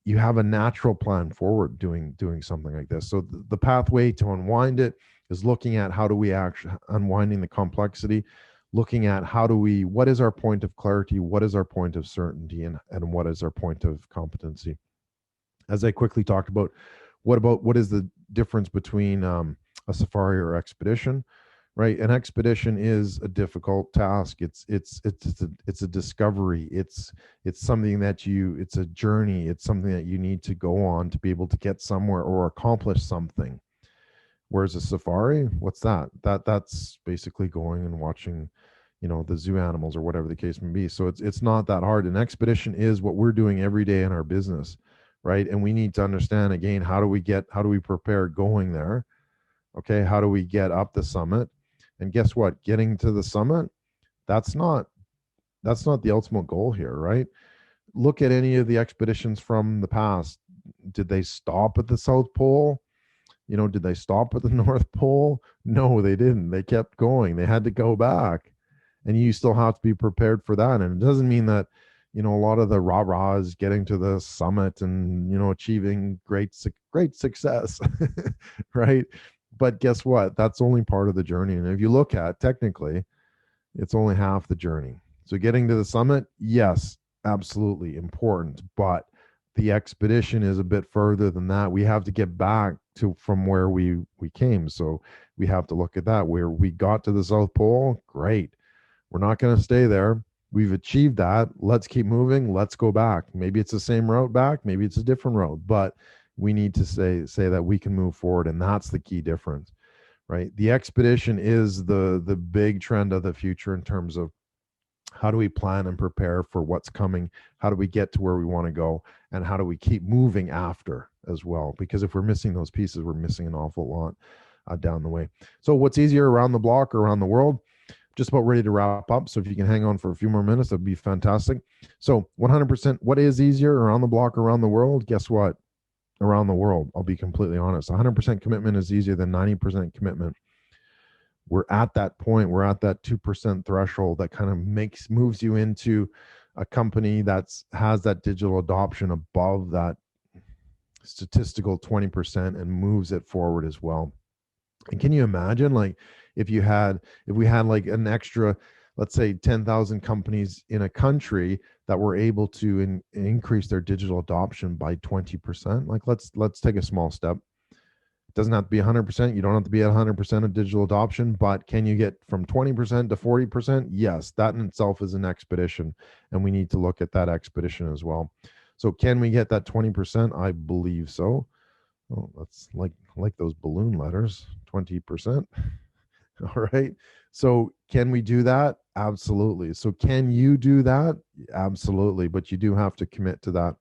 You have a natural plan forward doing something like this. So the pathway to unwind it is looking at how do we actually unwinding the complexity, looking at what is our point of clarity, what is our point of certainty, and what is our point of competency. As I quickly talked about, what is the difference between a safari or expedition, right? An expedition is a difficult task. It's a discovery. It's something that it's a journey. It's something that you need to go on to be able to get somewhere or accomplish something. Whereas a safari, what's that? That's basically going and watching, the zoo animals or whatever the case may be. So it's not that hard. An expedition is what we're doing every day in our business, right? And we need to understand, again, how do we prepare going there? Okay, how do we get up the summit? And guess what? Getting to the summit, that's not the ultimate goal here, right? Look at any of the expeditions from the past. Did they stop at the South Pole? Did they stop at the North Pole? No, they didn't. They kept going. They had to go back. And you still have to be prepared for that. And it doesn't mean that, a lot of the rah-rah is getting to the summit and, achieving great success, right? But guess what? That's only part of the journey. And if you look at technically, it's only half the journey. So getting to the summit, yes, absolutely important. But the expedition is a bit further than that. We have to get back from where we came. So we have to look at that. Where we got to the South Pole, great. We're not going to stay there. We've achieved that. Let's keep moving. Let's go back. Maybe it's the same route back. Maybe it's a different route. But we need to say that we can move forward, and that's the key difference, right? The expedition is the big trend of the future in terms of How do we plan and prepare for what's coming? How do we get to where we want to go? And how do we keep moving after as well? Because if we're missing those pieces, we're missing an awful lot down the way. So what's easier, around the block or around the world? Just about ready to wrap up. So if you can hang on for a few more minutes, that'd be fantastic. So 100%, what is easier, around the block or around the world? Guess what? Around the world. I'll be completely honest. 100% commitment is easier than 90% commitment. We're at that point. We're at that 2% threshold that kind of moves you into a company that's has that digital adoption above that statistical 20% and moves it forward as well. And can you imagine, like, if we had like an extra, let's say 10,000 companies in a country that were able to increase their digital adoption by 20%? Like, let's take a small step. It doesn't have to be 100%. You don't have to be at 100% of digital adoption, but can you get from 20% to 40%? Yes, that in itself is an expedition, and we need to look at that expedition as well. So can we get that 20%? I believe so. Oh, that's like those balloon letters, 20%. All right. So can we do that? Absolutely. So can you do that? Absolutely. But you do have to commit to that.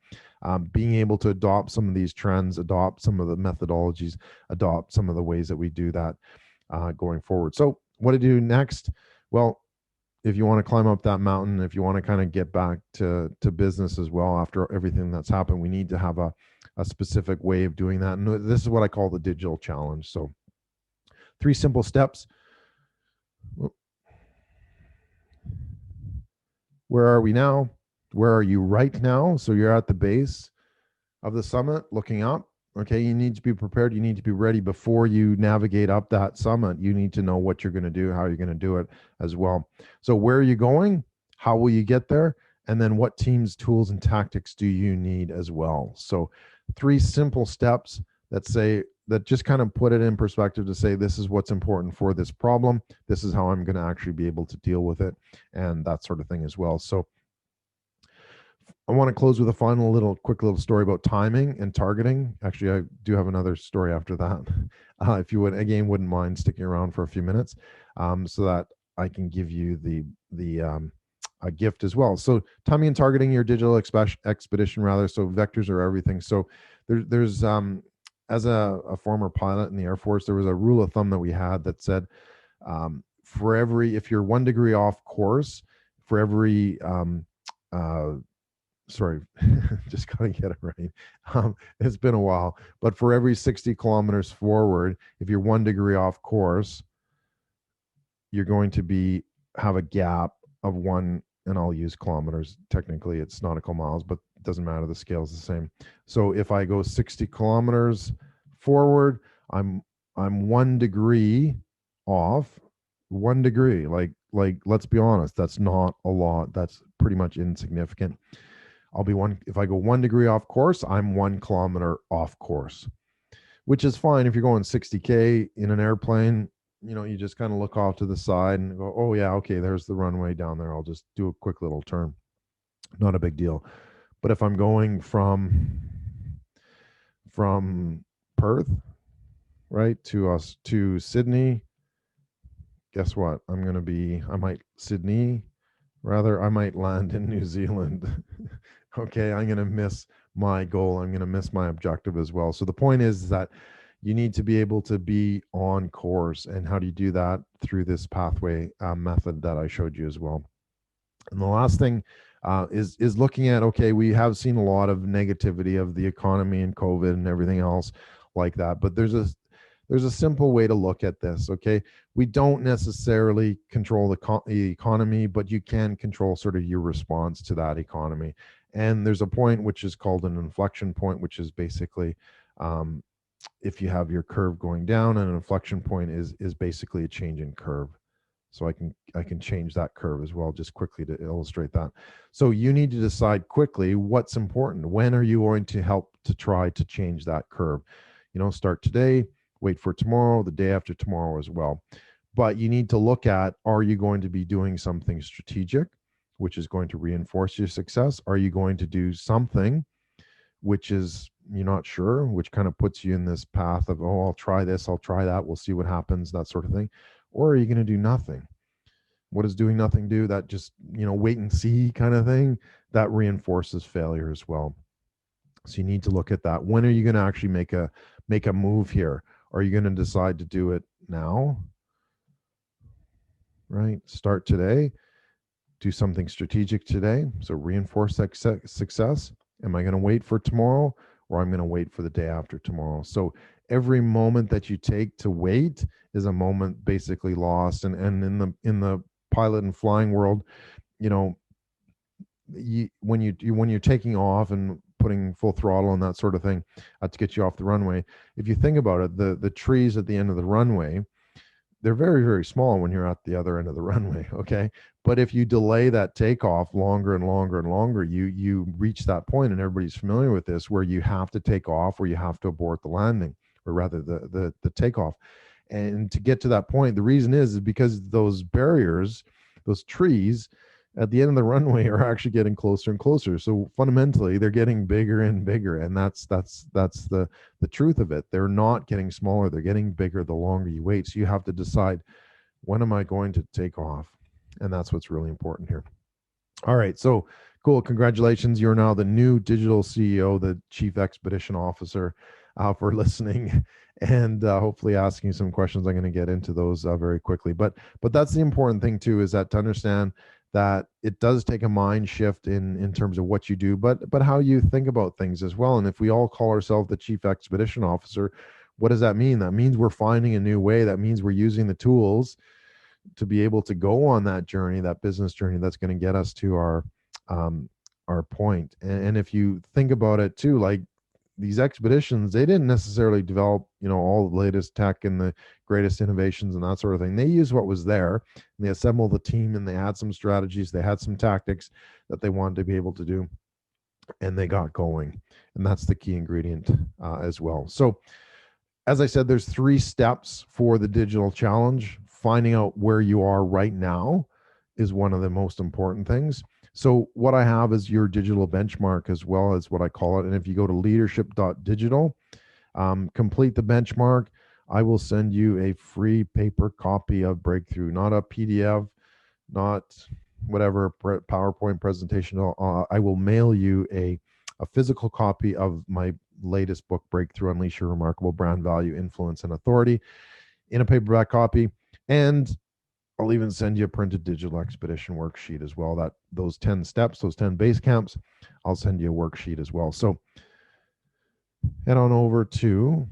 Being able to adopt some of these trends, adopt some of the methodologies, adopt some of the ways that we do that going forward. So what to do next? Well, if you want to climb up that mountain, if you want to kind of get back to business as well after everything that's happened, we need to have a specific way of doing that. And this is what I call the digital challenge. So 3 simple steps. Where are we now? Where are you right now? So you're at the base of the summit looking up. Okay, you need to be prepared. You need to be ready before you navigate up that summit. You need to know what you're going to do, how you're going to do it as well. So where are you going? How will you get there? And then what teams, tools, and tactics do you need as well? So 3 simple steps that just kind of put it in perspective to say, this is what's important for this problem. This is how I'm going to actually be able to deal with it, and that sort of thing as well. So I want to close with a quick little story about timing and targeting. Actually, I do have another story after that. If you wouldn't mind sticking around for a few minutes, so that I can give you a gift as well. So timing and targeting your digital expedition, rather. So vectors are everything. So there's as a former pilot in the Air Force, there was a rule of thumb that we had that said, if you're 1 degree off course, for every sorry, just gotta get it right. It's been a while, but for every 60 kilometers forward, if you're 1 degree off course, you're going to have a gap of 1, and I'll use kilometers. Technically, it's nautical miles, but it doesn't matter. The scale is the same. So if I go 60 kilometers forward, I'm 1 degree off. 1 degree, like let's be honest, that's not a lot. That's pretty much insignificant. If I go 1 degree off course, I'm 1 kilometer off course, which is fine. If you're going 60K in an airplane, you just kind of look off to the side and go, oh yeah, okay, there's the runway down there. I'll just do a quick little turn. Not a big deal. But if I'm going from Perth, right, to Sydney, guess what? I might land in New Zealand. Okay, I'm going to miss my goal. I'm going to miss my objective as well. So the point is that you need to be able to be on course. And how do you do that? Through this pathway method that I showed you as well. And the last thing is looking at, okay, we have seen a lot of negativity of the economy and COVID and everything else like that. But there's a simple way to look at this. Okay, we don't necessarily control the economy, but you can control sort of your response to that economy. And there's a point which is called an inflection point, which is basically if you have your curve going down, and an inflection point is basically a change in curve. So I can change that curve as well, just quickly to illustrate that. So you need to decide quickly what's important. When are you going to help to try to change that curve? Start today, wait for tomorrow, the day after tomorrow as well. But you need to look at, are you going to be doing something strategic, which is going to reinforce your success? Are you going to do something which is you're not sure, which kind of puts you in this path of, oh, I'll try this, I'll try that, we'll see what happens, that sort of thing? Or are you going to do nothing? What does doing nothing do? That just, wait and see kind of thing, that reinforces failure as well. So you need to look at that. When are you going to actually make a move here? Are you going to decide to do it now? Right? Start today. Do something strategic today. So reinforce that success. Am I going to wait for tomorrow, or I'm going to wait for the day after tomorrow? So every moment that you take to wait is a moment basically lost. And in the pilot and flying world, you know, when you're taking off and putting full throttle and that sort of thing to get you off the runway, if you think about it, the trees at the end of the runway, they're very, very small when you're at the other end of the runway. Okay. But if you delay that takeoff longer and longer and longer, you reach that point, and everybody's familiar with this, where you have to take off, or you have to abort the landing, or rather the takeoff. And to get to that point, the reason is because those barriers, those trees at the end of the runway, are actually getting closer and closer. So fundamentally, they're getting bigger and bigger, and that's the truth of it. They're not getting smaller; they're getting bigger the longer you wait. So you have to decide, when am I going to take off? And that's what's really important here. All right, so cool. Congratulations. You're now the new digital CEO, the Chief Expedition Officer, for listening and hopefully asking some questions. I'm going to get into those very quickly. But that's the important thing too, is that to understand that it does take a mind shift in terms of what you do, but how you think about things as well. And if we all call ourselves the Chief Expedition Officer, what does that mean? That means we're finding a new way. That means we're using the tools to be able to go on that journey, that business journey, that's going to get us to our point. And if you think about it too, like these expeditions, they didn't necessarily develop, all the latest tech and the greatest innovations and that sort of thing. They used what was there, and they assembled the team, and they had some strategies, they had some tactics that they wanted to be able to do, and they got going. And that's the key ingredient as well. So as I said, there's 3 steps for the digital challenge. Finding out where you are right now is one of the most important things. So what I have is your digital benchmark, as well as what I call it. And if you go to leadership.digital, complete the benchmark, I will send you a free paper copy of Breakthrough, not a PDF, not whatever PowerPoint presentation. I will mail you a physical copy of my latest book, Breakthrough: Unleash Your Remarkable Brand Value, Influence, and Authority, in a paperback copy. And I'll even send you a printed digital expedition worksheet as well. That those 10 steps, those 10 base camps, I'll send you a worksheet as well. So head on over to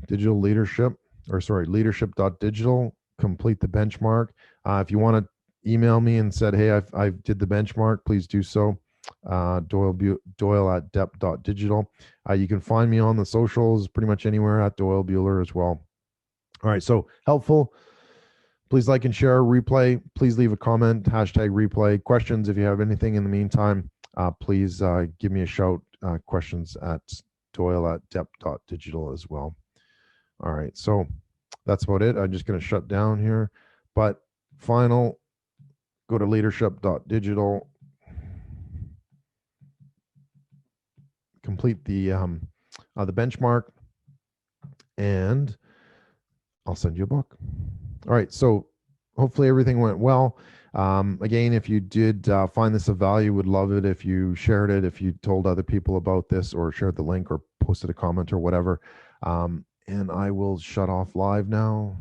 digital leadership, leadership.digital, complete the benchmark. If you want to email me and said, hey, I did the benchmark, please do so. Doyle at dep.digital. You can find me on the socials pretty much anywhere at Doyle Buehler as well. All right, so helpful. Please like and share. Replay, please leave a comment, #replay. Questions, if you have anything in the meantime, please give me a shout. Questions at Doyle at dep.digital as well. All right, so that's about it. I'm just going to shut down here. But final, go to leadership.digital. Complete the benchmark, and I'll send you a book. All right, so hopefully everything went well. Again, if you did find this of value, would love it if you shared it, if you told other people about this, or shared the link, or posted a comment, or whatever. And I will shut off live now,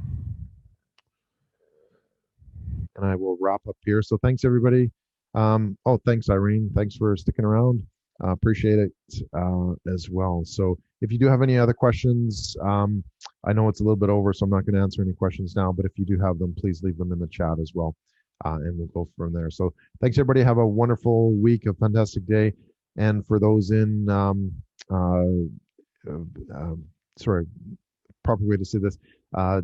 and I will wrap up here. So thanks, everybody. Thanks, Irene. Thanks for sticking around. Appreciate it as well. So if you do have any other questions, I know it's a little bit over, so I'm not going to answer any questions now, but if you do have them, please leave them in the chat as well, and we'll go from there. So thanks, everybody. Have a wonderful week, a fantastic day. And for those in, proper way to say this,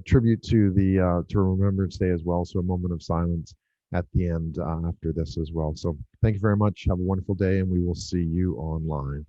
tribute to the to Remembrance Day as well. So a moment of silence at the end after this as well. So thank you very much. Have a wonderful day, and we will see you online.